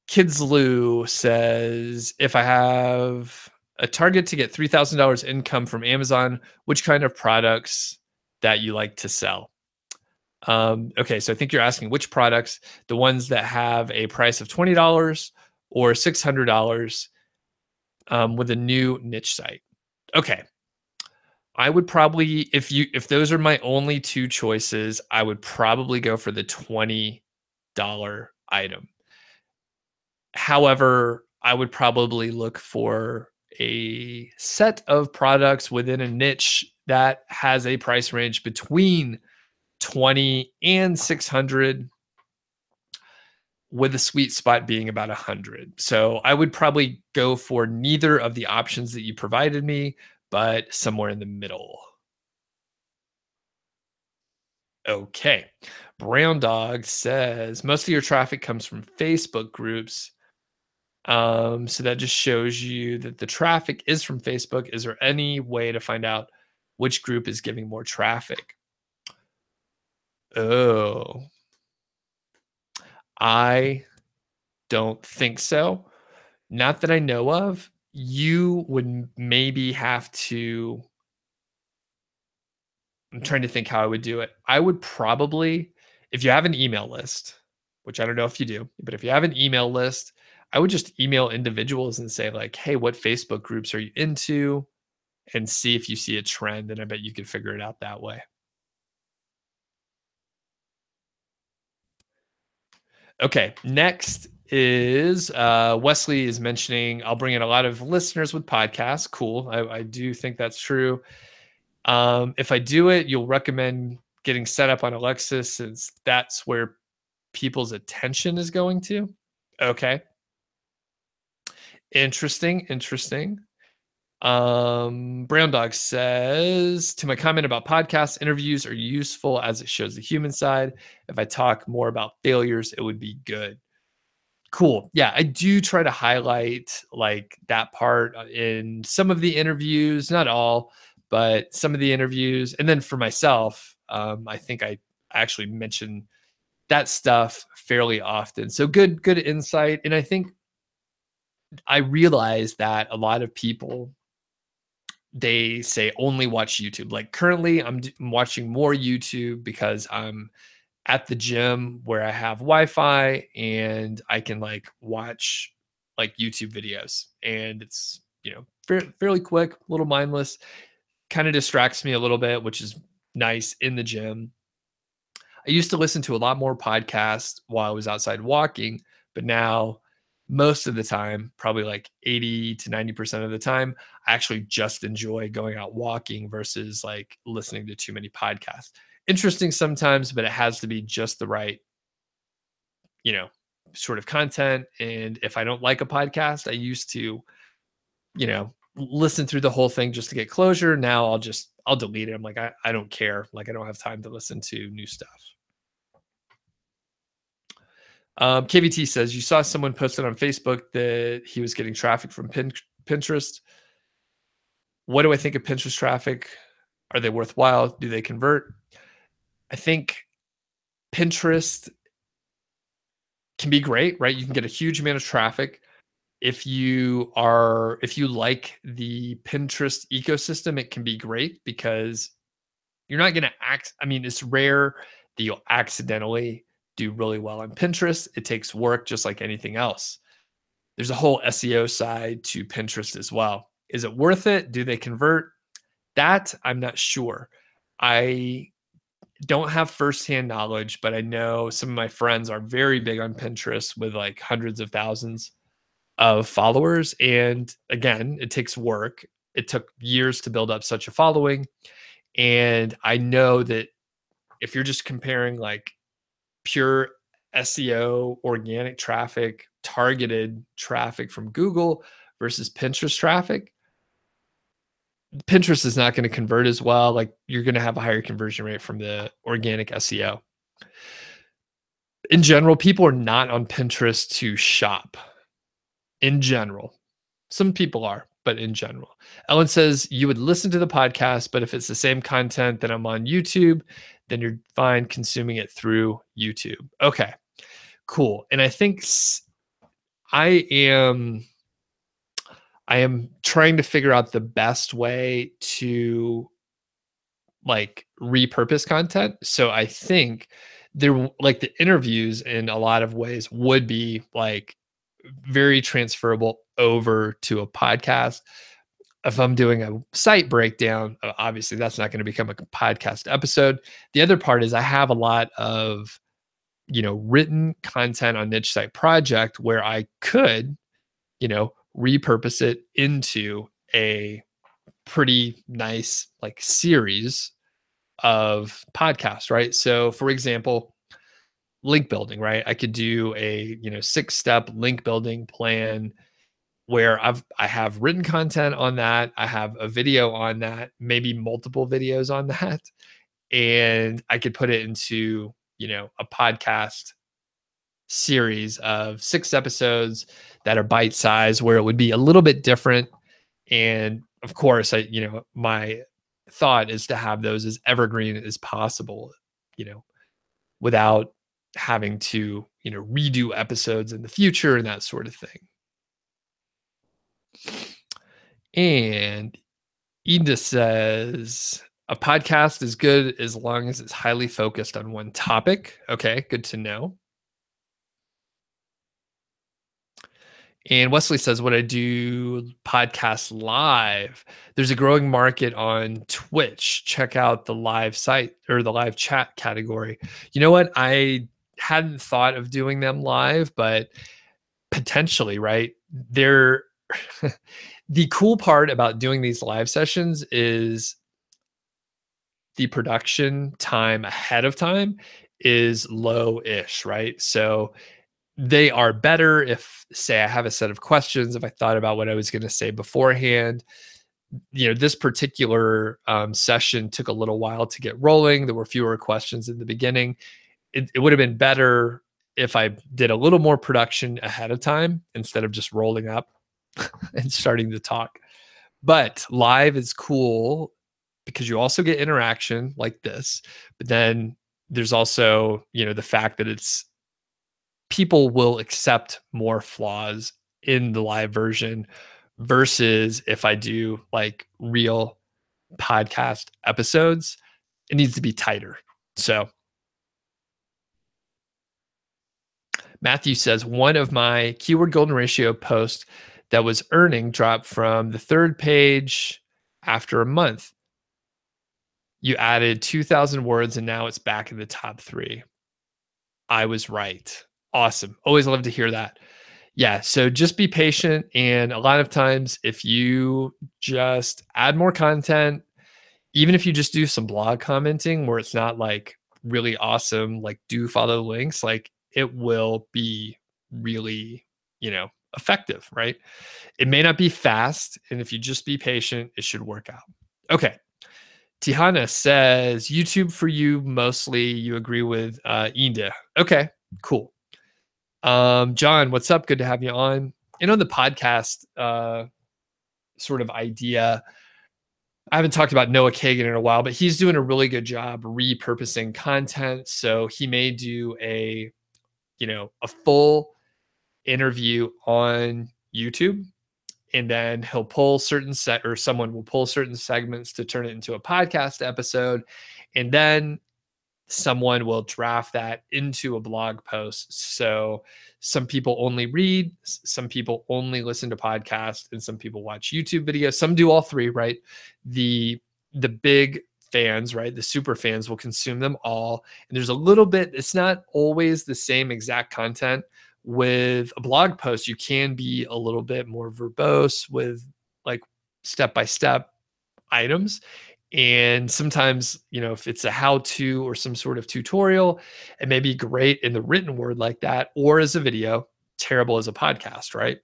Speaker 1: Kids Lou says, if I have a target to get $3,000 income from Amazon, which kind of products that you like to sell? Okay, so I think you're asking which products, the ones that have a price of $20 or $600 with a new niche site. Okay. I would probably, if those are my only two choices, I would probably go for the $20 item. However, I would probably look for a set of products within a niche that has a price range between 20 and 600, with the sweet spot being about 100. So I would probably go for neither of the options that you provided me, but somewhere in the middle. Okay. Brown Dog says most of your traffic comes from Facebook groups. So that just shows you that the traffic is from Facebook. Is there any way to find out which group is giving more traffic? Oh, I don't think so. Not that I know of. You would maybe have to. I'm trying to think how I would do it. I would probably, if you have an email list, which I don't know if you do, but if you have an email list, I would just email individuals and say, like, hey, what Facebook groups are you into? And see if you see a trend. And I bet you could figure it out that way. Okay. Next is Wesley is mentioning, I'll bring in a lot of listeners with podcasts. Cool. I do think that's true. If I do it, you'll recommend getting set up on Alexa since that's where people's attention is going to. Okay. Interesting. Interesting. Brown Dog says to my comment about podcasts, interviews are useful as it shows the human side. If I talk more about failures, it would be good. Cool. Yeah, I do try to highlight like that part in some of the interviews, not all, but some of the interviews. And then for myself, I think I actually mention that stuff fairly often. So good insight. And I think I realize that a lot of people they say only watch YouTube. Like currently, I'm watching more YouTube because I'm at the gym where I have Wi-Fi and I can like watch like YouTube videos, and it's fairly quick, a little mindless, kind of distracts me a little bit, which is nice in the gym. I used to listen to a lot more podcasts while I was outside walking, but now most of the time, probably like 80 to 90% of the time, I actually just enjoy going out walking versus like listening to too many podcasts. Interesting sometimes, but it has to be just the right, you know, sort of content. And if I don't like a podcast, I used to, listen through the whole thing just to get closure. Now I'll delete it. I'm like, I don't care. Like I don't have time to listen to new stuff. KVT says you saw someone posted on Facebook that he was getting traffic from Pinterest. What do I think of Pinterest traffic? Are they worthwhile? Do they convert? I think Pinterest can be great, right? You can get a huge amount of traffic if you like the Pinterest ecosystem. It can be great because you're not going to I mean, it's rare that you'll accidentally do really well on Pinterest. It takes work just like anything else. There's a whole SEO side to Pinterest as well. Is it worth it? Do they convert? That I'm not sure. I don't have firsthand knowledge, but I know some of my friends are very big on Pinterest with like hundreds of thousands of followers. And again, it takes work. It took years to build up such a following. And I know that if you're just comparing like pure SEO, organic traffic, targeted traffic from Google versus Pinterest traffic, Pinterest is not going to convert as well. Like you're going to have a higher conversion rate from the organic SEO. In general, people are not on Pinterest to shop. In general, some people are, but in general. Ellen says you would listen to the podcast, but if it's the same content that I'm on YouTube, then you're fine consuming it through YouTube. Okay, cool. And I think I am I am trying to figure out the best way to like repurpose content. So I think like the interviews in a lot of ways would be like very transferable over to a podcast. If I'm doing a site breakdown, obviously that's not going to become a podcast episode. The other part is I have a lot of, written content on Niche Site Project where I could, repurpose it into a pretty nice like series of podcasts, right? So for example, link building, right? I could do a, 6-step link building plan where I have written content on that, I have a video on that, maybe multiple videos on that, and I could put it into, a podcast series of 6 episodes that are bite sized where it would be a little bit different. And of course, my thought is to have those as evergreen as possible, you know, without having to, redo episodes in the future and that sort of thing. And Eda says a podcast is good as long as it's highly focused on one topic. Okay, good to know. And Wesley says, "Would I do podcasts live? There's a growing market on Twitch. Check out the live site or the live chat category." You know what? I hadn't thought of doing them live, but potentially, right? They're the cool part about doing these live sessions is the production time ahead of time is low-ish, right? So they are better if, say, I have a set of questions, if I thought about what I was going to say beforehand. This particular session took a little while to get rolling. There were fewer questions in the beginning. It would have been better if I did a little more production ahead of time instead of just rolling up and starting to talk. But live is cool because you also get interaction like this. But then there's also, the fact that it's people will accept more flaws in the live version versus if I do like real podcast episodes, it needs to be tighter. So Matthew says one of my keyword golden ratio posts that was earning dropped from the 3rd page after a month. You added 2,000 words and now it's back in the top 3. I was right. Awesome. Always love to hear that. Yeah. So just be patient. And a lot of times, if you just add more content, even if you just do some blog commenting where it's not like really awesome, like do follow links, like it will be really, effective, right? It may not be fast. And if you just be patient, it should work out. Okay. Tihana says YouTube for you mostly. You agree with Inda. Okay, cool. John, what's up? Good to have you on. And on the podcast sort of idea, I haven't talked about Noah Kagan in a while, but he's doing a really good job repurposing content. So he may do a full interview on YouTube, and then he'll pull certain someone will pull certain segments to turn it into a podcast episode, and then someone will draft that into a blog post. So some people only read, some people only listen to podcasts, and some people watch YouTube videos. Some do all 3, right? The big fans, right? The super fans will consume them all. And there's a little bit, it's not always the same exact content. With a blog post, you can be a little bit more verbose with like step-by-step items. And sometimes, if it's a how-to or some sort of tutorial, it may be great in the written word like that, or as a video, terrible as a podcast, right?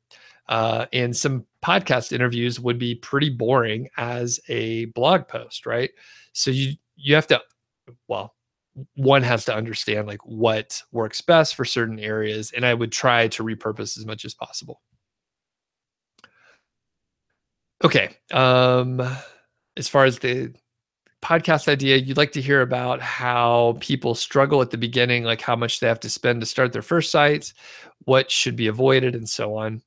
Speaker 1: And some podcast interviews would be pretty boring as a blog post, right? So you have to, well, one has to understand like what works best for certain areas, and I would try to repurpose as much as possible. Okay. As far as the podcast idea, you'd like to hear about how people struggle at the beginning, like how much they have to spend to start their first sites, what should be avoided, and so on.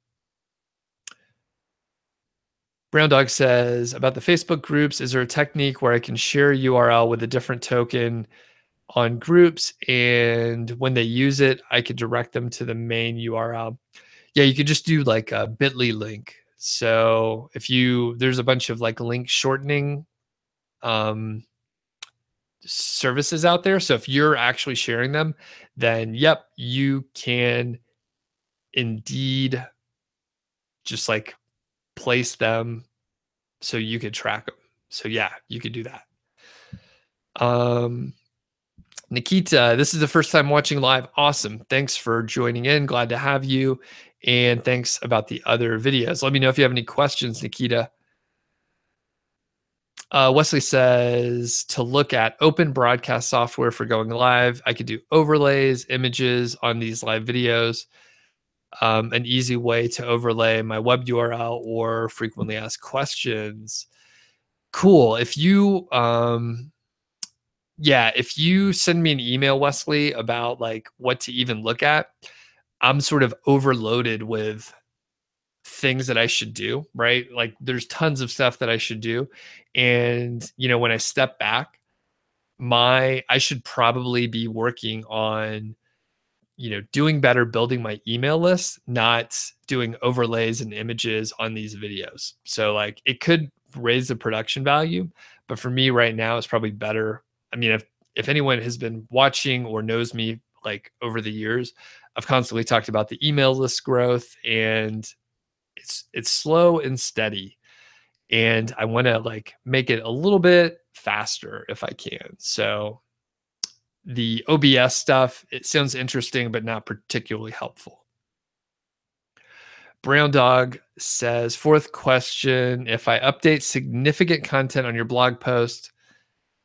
Speaker 1: Brown Dog says about the Facebook groups, is there a technique where I can share URL with a different token on groups, and when they use it, I could direct them to the main URL? Yeah, you could just do like a bit.ly link. So if there's a bunch of like link shortening services out there. So if you're actually sharing them, then yep, you can indeed just like place them so you could track them. So yeah, you could do that. Nikita, this is the first time watching live. Awesome. Thanks for joining in. Glad to have you. And thanks about the other videos. Let me know if you have any questions, Nikita. Wesley says to look at open broadcast software for going live. I could do overlays, images on these live videos. An easy way to overlay my web URL or frequently asked questions. Cool. If you send me an email, Wesley, about like what to even look at, I'm sort of overloaded with things that I should do, right? Like there's tons of stuff that I should do. And, when I step back, I should probably be working on, doing better building my email list, not doing overlays and images on these videos. So like it could raise the production value, but for me right now it's probably better. I mean, if anyone has been watching or knows me like over the years, I've constantly talked about the email list growth, and it's slow and steady, and I want to like make it a little bit faster if I can. So the OBS stuff, it sounds interesting, but not particularly helpful. Brown Dog says, fourth question, if I update significant content on your blog post,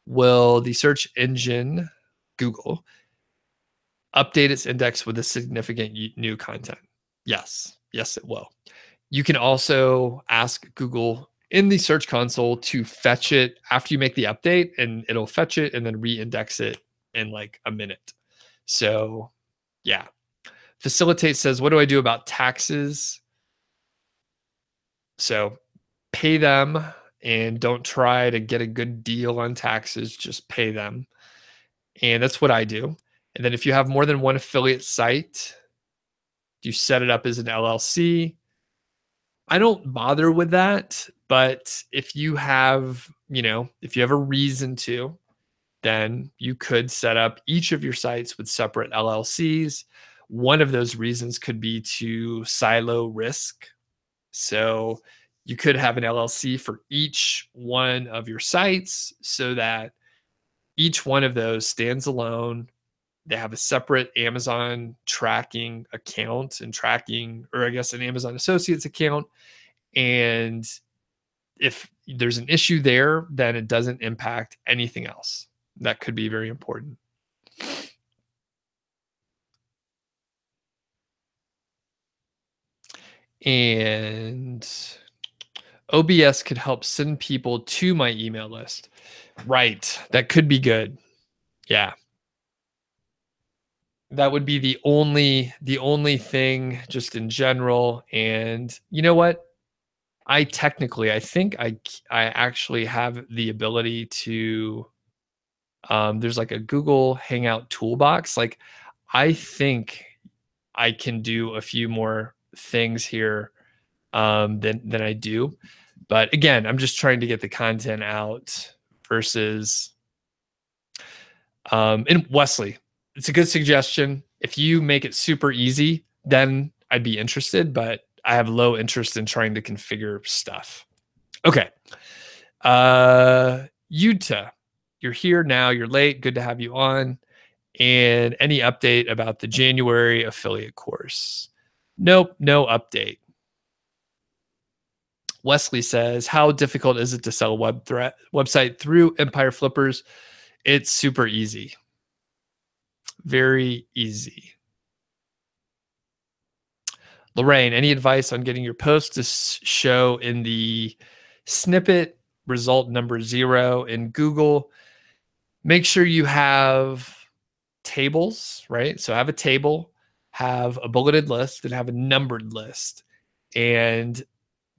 Speaker 1: will the search engine, Google, update its index with the significant new content? Yes. Yes, it will. You can also ask Google in the search console to fetch it after you make the update, and it'll fetch it and then re-index it in like a minute. So yeah. Facilitate says, what do I do about taxes? So pay them and don't try to get a good deal on taxes, just pay them. And that's what I do. And then if you have more than one affiliate site, you set it up as an LLC. I don't bother with that, but if you have, if you have a reason to, then you could set up each of your sites with separate LLCs. One of those reasons could be to silo risk. So you could have an LLC for each one of your sites so that each one of those stands alone. They have a separate Amazon tracking account and tracking, or I guess an Amazon Associates account. And if there's an issue there, then it doesn't impact anything else. That could be very important. And OBS could help send people to my email list. Right. That could be good. Yeah. That would be the only thing just in general. And you know what? I think I actually have the ability to there's like a Google Hangout toolbox. Like I think I can do a few more things here than I do. But again, I'm just trying to get the content out versus and Wesley, it's a good suggestion. If you make it super easy, then I'd be interested, but I have low interest in trying to configure stuff. Okay. Yuta, you're here now. You're late. Good to have you on. And any update about the January affiliate course? Nope, no update. Wesley says, how difficult is it to sell a website through Empire Flippers? It's super easy. Very easy. Lorraine, any advice on getting your post to show in the snippet result number 0 in Google? Make sure you have tables, right? So have a table, have a bulleted list, and have a numbered list. And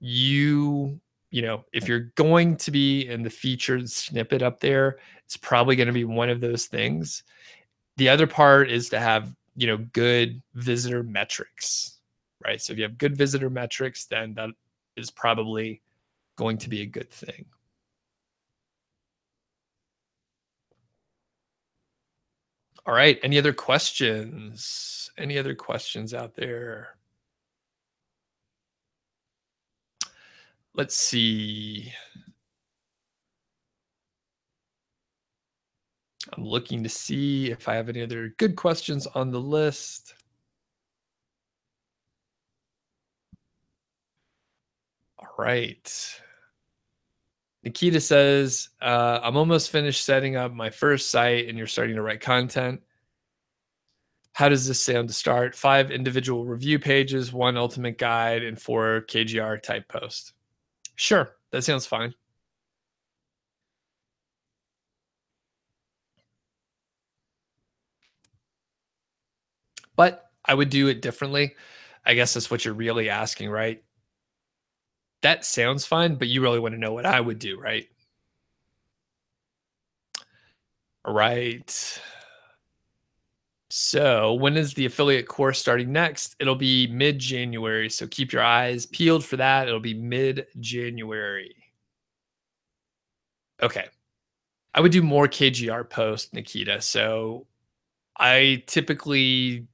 Speaker 1: if you're going to be in the featured snippet up there, it's probably going to be one of those things. The other part is to have, good visitor metrics, right? So if you have good visitor metrics, then that is probably going to be a good thing. All right. Any other questions? Any other questions out there? Let's see. I'm looking to see if I have any other good questions on the list. All right. Nikita says, I'm almost finished setting up my first site and you're starting to write content. How does this sound to start? 5 individual review pages, 1 ultimate guide, and 4 KGR type posts. Sure, that sounds fine. But I would do it differently. I guess that's what you're really asking, right? That sounds fine, but you really want to know what I would do, right? Right. So, when is the affiliate course starting next? It'll be mid January. So, keep your eyes peeled for that. It'll be mid January. Okay. I would do more KGR posts, Nikita. So, I typically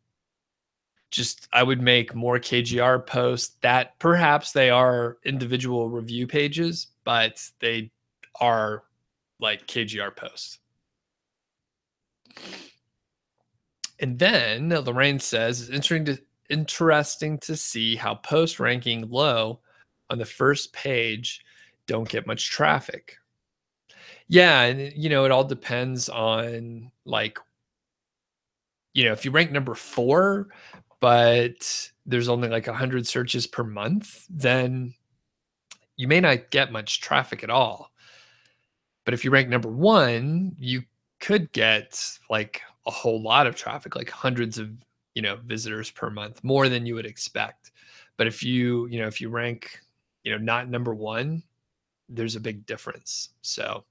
Speaker 1: I would make more KGR posts that perhaps they are individual review pages, but they are like KGR posts. And then Lorraine says it's interesting to see how posts ranking low on the first page don't get much traffic. Yeah, and it all depends on if you rank number 4, but there's only like 100 searches per month, then you may not get much traffic at all. But if you rank number 1, you could get like a whole lot of traffic, like hundreds of, visitors per month, more than you would expect. But if you rank, not number 1, there's a big difference. So,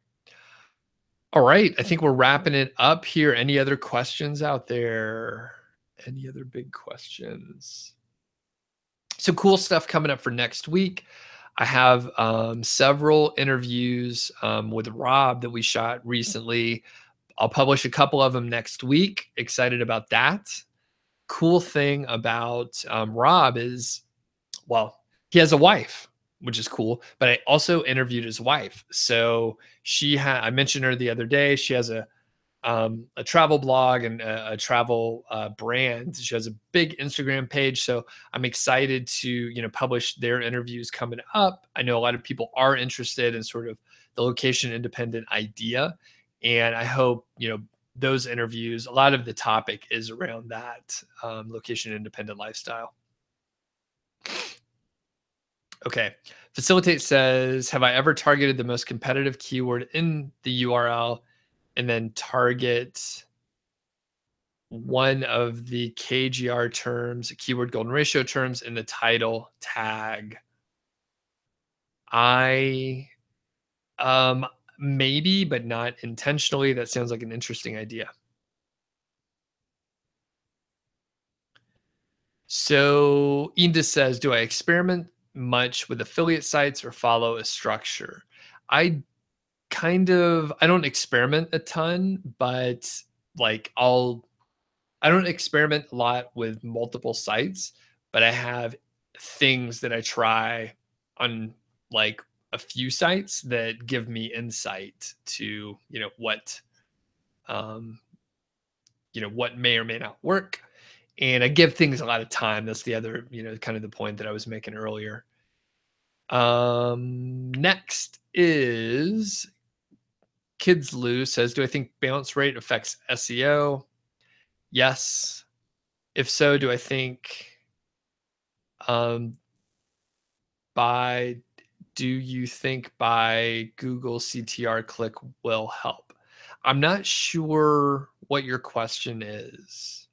Speaker 1: all right, I think we're wrapping it up here. Any other questions out there? Any other big questions? So cool stuff coming up for next week. I have several interviews with Rob that we shot recently. I'll publish a couple of them next week. Excited about that. Cool thing about Rob is, well, he has a wife, which is cool. But I also interviewed his wife. So I mentioned her the other day. She has a travel blog and a travel brand. She has a big Instagram page. So I'm excited to, publish their interviews coming up. I know a lot of people are interested in sort of the location independent idea. And I hope, those interviews, a lot of the topic is around that location independent lifestyle. Okay. Facilitate says, have I ever targeted the most competitive keyword in the URL and then target one of the KGR terms, keyword golden ratio terms in the title tag? I maybe, but not intentionally. That sounds like an interesting idea. So Inda says, do I experiment much with affiliate sites or follow a structure? I I don't experiment a ton, but like I don't experiment a lot with multiple sites, but I have things that I try on like a few sites that give me insight to, um, what may or may not work. And I give things a lot of time. That's the other, kind of the point that I was making earlier. Next is Kids Lou says, do I think bounce rate affects SEO? Yes. If so, do I think um, by do you think by Google CTR click will help? I'm not sure what your question is.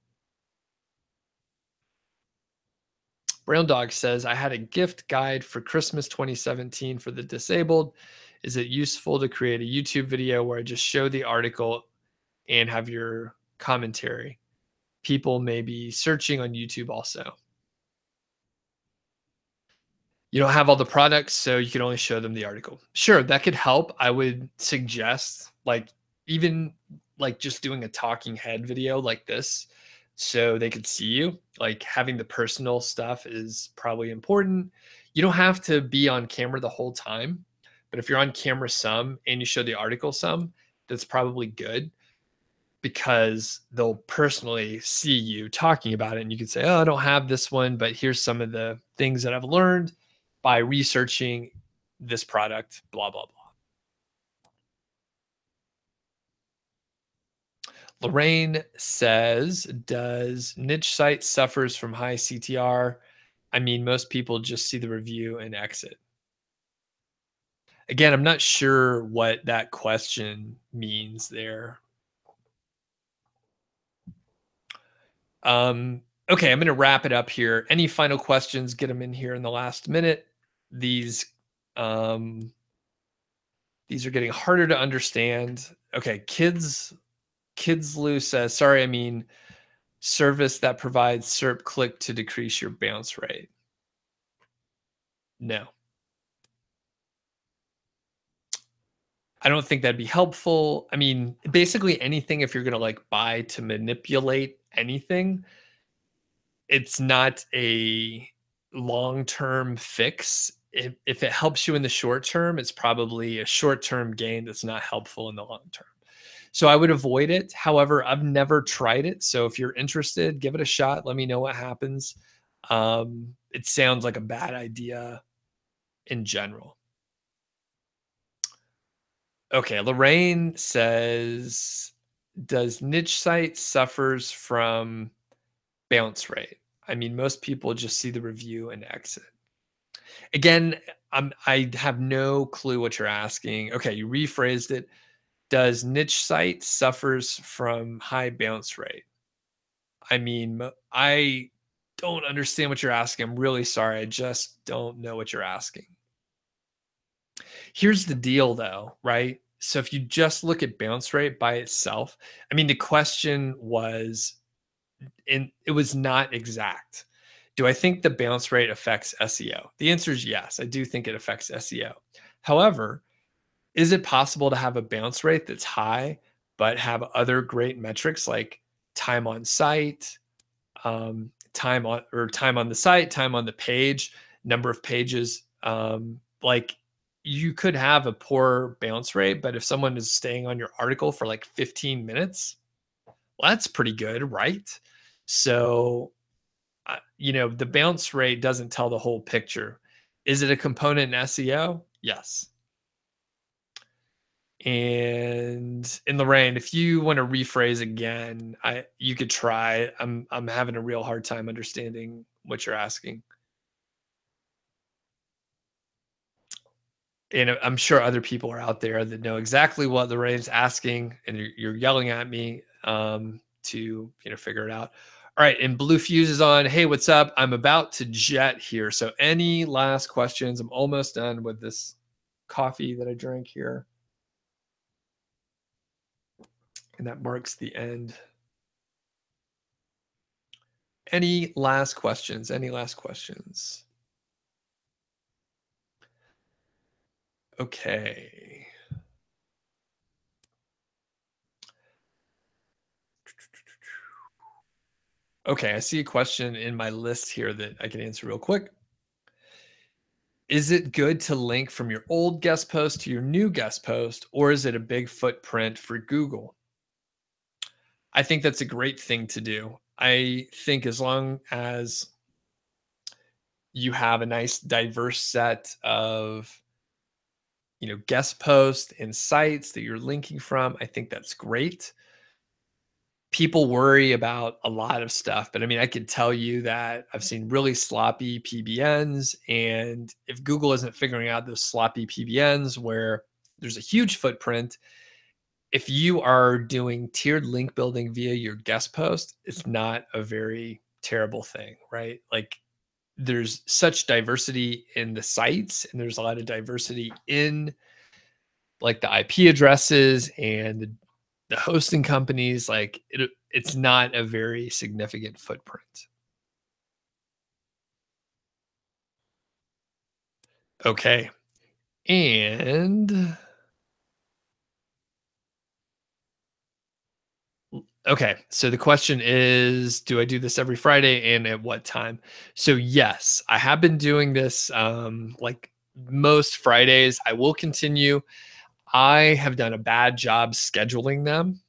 Speaker 1: Brown Dog says, I had a gift guide for Christmas 2017 for the disabled. Is it useful to create a YouTube video where I just show the article and have your commentary? People may be searching on YouTube also. You don't have all the products, so you can only show them the article. Sure, that could help. I would suggest even just doing a talking head video like this so they could see you. Like having the personal stuff is probably important. You don't have to be on camera the whole time, but if you're on camera some and you show the article some, that's probably good because they'll personally see you talking about it and you can say, oh, I don't have this one, but here's some of the things that I've learned by researching this product, blah, blah, blah. Lorraine says, does niche site suffers from high CTR? I mean, most people just see the review and exit. Again, I'm not sure what that question means there. Um, okay, I'm going to wrap it up here. Any final questions? Get them in here in the last minute. These um, these are getting harder to understand. Okay, Kids Lou says, sorry, I mean service that provides SERP click to decrease your bounce rate. No, I don't think that'd be helpful. I mean, basically anything if you're going to like buy to manipulate anything, it's not a long-term fix. If it helps you in the short term, it's probably a short-term gain that's not helpful in the long term. So I would avoid it. However, I've never tried it. So if you're interested, give it a shot. Let me know what happens. It sounds like a bad idea in general. Okay, Lorraine says, does niche site suffers from bounce rate? I mean, most people just see the review and exit. Again, I have no clue what you're asking. Okay, you rephrased it. Does niche site suffers from high bounce rate? I mean, I don't understand what you're asking. I'm really sorry. I just don't know what you're asking. Here's the deal though, right? So if you just look at bounce rate by itself, I mean, the question was, and it was not exact. Do I think the bounce rate affects SEO? The answer is yes. I do think it affects SEO. However, is it possible to have a bounce rate that's high, but have other great metrics like time on site, time on the site, time on the page, number of pages? Like you could have a poor bounce rate, but if someone is staying on your article for like 15 minutes, well, that's pretty good, right? So the bounce rate doesn't tell the whole picture. Is it a component in SEO? Yes. And in Lorraine, if you want to rephrase again, you could try. I'm having a real hard time understanding what you're asking. And I'm sure other people are out there that know exactly what Lorraine's asking, and you're yelling at me to figure it out. All right, and Blue Fuse is on. Hey, what's up? I'm about to jet here. So, any last questions? I'm almost done with this coffee that I drank here, and that marks the end. Any last questions? Any last questions? Okay. Okay, I see a question in my list here that I can answer real quick. Is it good to link from your old guest post to your new guest post, or is it a big footprint for Google? I think that's a great thing to do. I think as long as you have a nice diverse set of guest posts and sites that you're linking from, I think that's great. People worry about a lot of stuff, but I mean, I could tell you that I've seen really sloppy PBNs, and if Google isn't figuring out those sloppy PBNs where there's a huge footprint, if you are doing tiered link building via your guest post, it's not a very terrible thing, right? Like there's such diversity in the sites, and there's a lot of diversity in like the IP addresses and the hosting companies. Like it's not a very significant footprint. Okay. And okay, so the question is, do I do this every Friday and at what time? So yes, I have been doing this like most Fridays. I will continue. I have done a bad job scheduling them.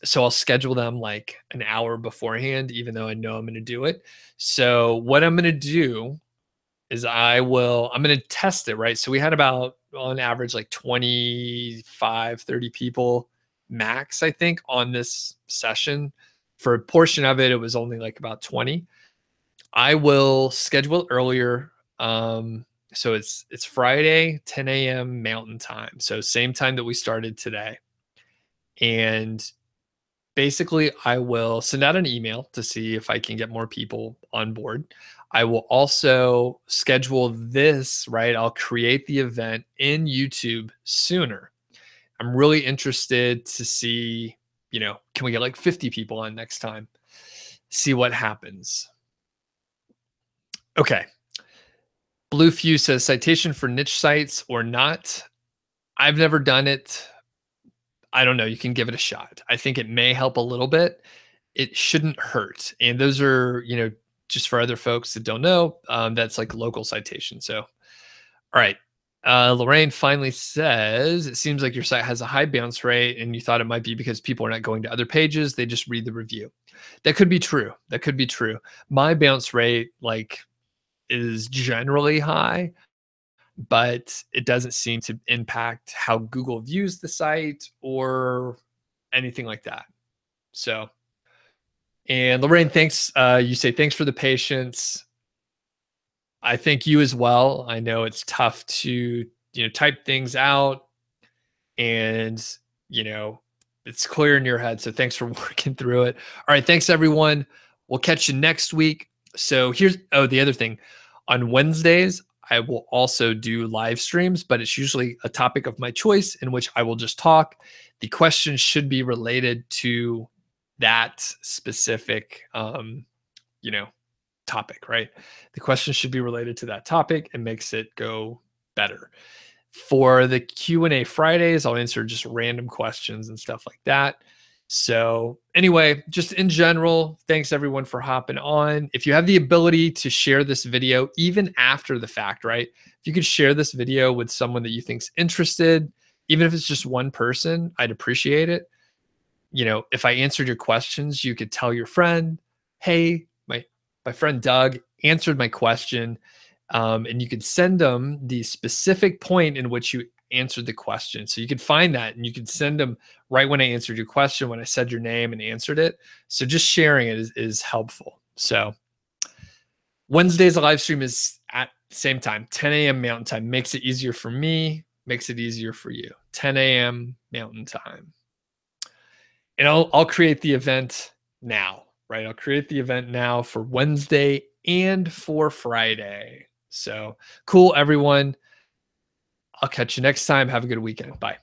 Speaker 1: So I'll schedule them like an hour beforehand, even though I know I'm going to do it. So what I'm going to do is I'm going to test it, right? So we had about on average like 25, 30 people max, I think, on this session. For a portion of it, it was only like about 20. I will schedule it earlier. So it's Friday, 10 a.m. Mountain Time. So same time that we started today. And basically, I will send out an email to see if I can get more people on board. I will also schedule this, right? I'll create the event in YouTube sooner. I'm really interested to see, can we get like 50 people on next time? See what happens. Okay. Blue Fuse says citation for niche sites or not. I've never done it. I don't know. You can give it a shot. I think it may help a little bit. It shouldn't hurt. And those are, just for other folks that don't know, that's like local citation. So, all right. Lorraine finally says, it seems like your site has a high bounce rate and you thought it might be because people are not going to other pages. They just read the review. That could be true. That could be true. My bounce rate, is generally high, but it doesn't seem to impact how Google views the site or anything like that. So, and Lorraine, thanks. You say thanks for the patience. I thank you as well. I know it's tough to, type things out and, it's clear in your head. So thanks for working through it. All right. Thanks everyone. We'll catch you next week. So the other thing on Wednesdays, I will also do live streams, but it's usually a topic of my choice in which I will just talk. The questions should be related to that specific, topic, right? The question should be related to that topic and makes it go better. For the Q&A Fridays, I'll answer just random questions and stuff like that. So anyway, just in general, thanks everyone for hopping on. If you have the ability to share this video, even after the fact, right? If you could share this video with someone that you think's interested, even if it's just one person, I'd appreciate it. If I answered your questions, you could tell your friend, hey, my friend Doug answered my question. And you could send them the specific point in which you answered the question. So you could find that and you could send them right when I answered your question, when I said your name and answered it. So just sharing it is helpful. So Wednesday's live stream is at the same time, 10 a.m. Mountain Time. Makes it easier for me, makes it easier for you. 10 a.m. Mountain Time. And I'll create the event now, right? I'll create the event now for Wednesday and for Friday. So cool, everyone. I'll catch you next time. Have a good weekend. Bye.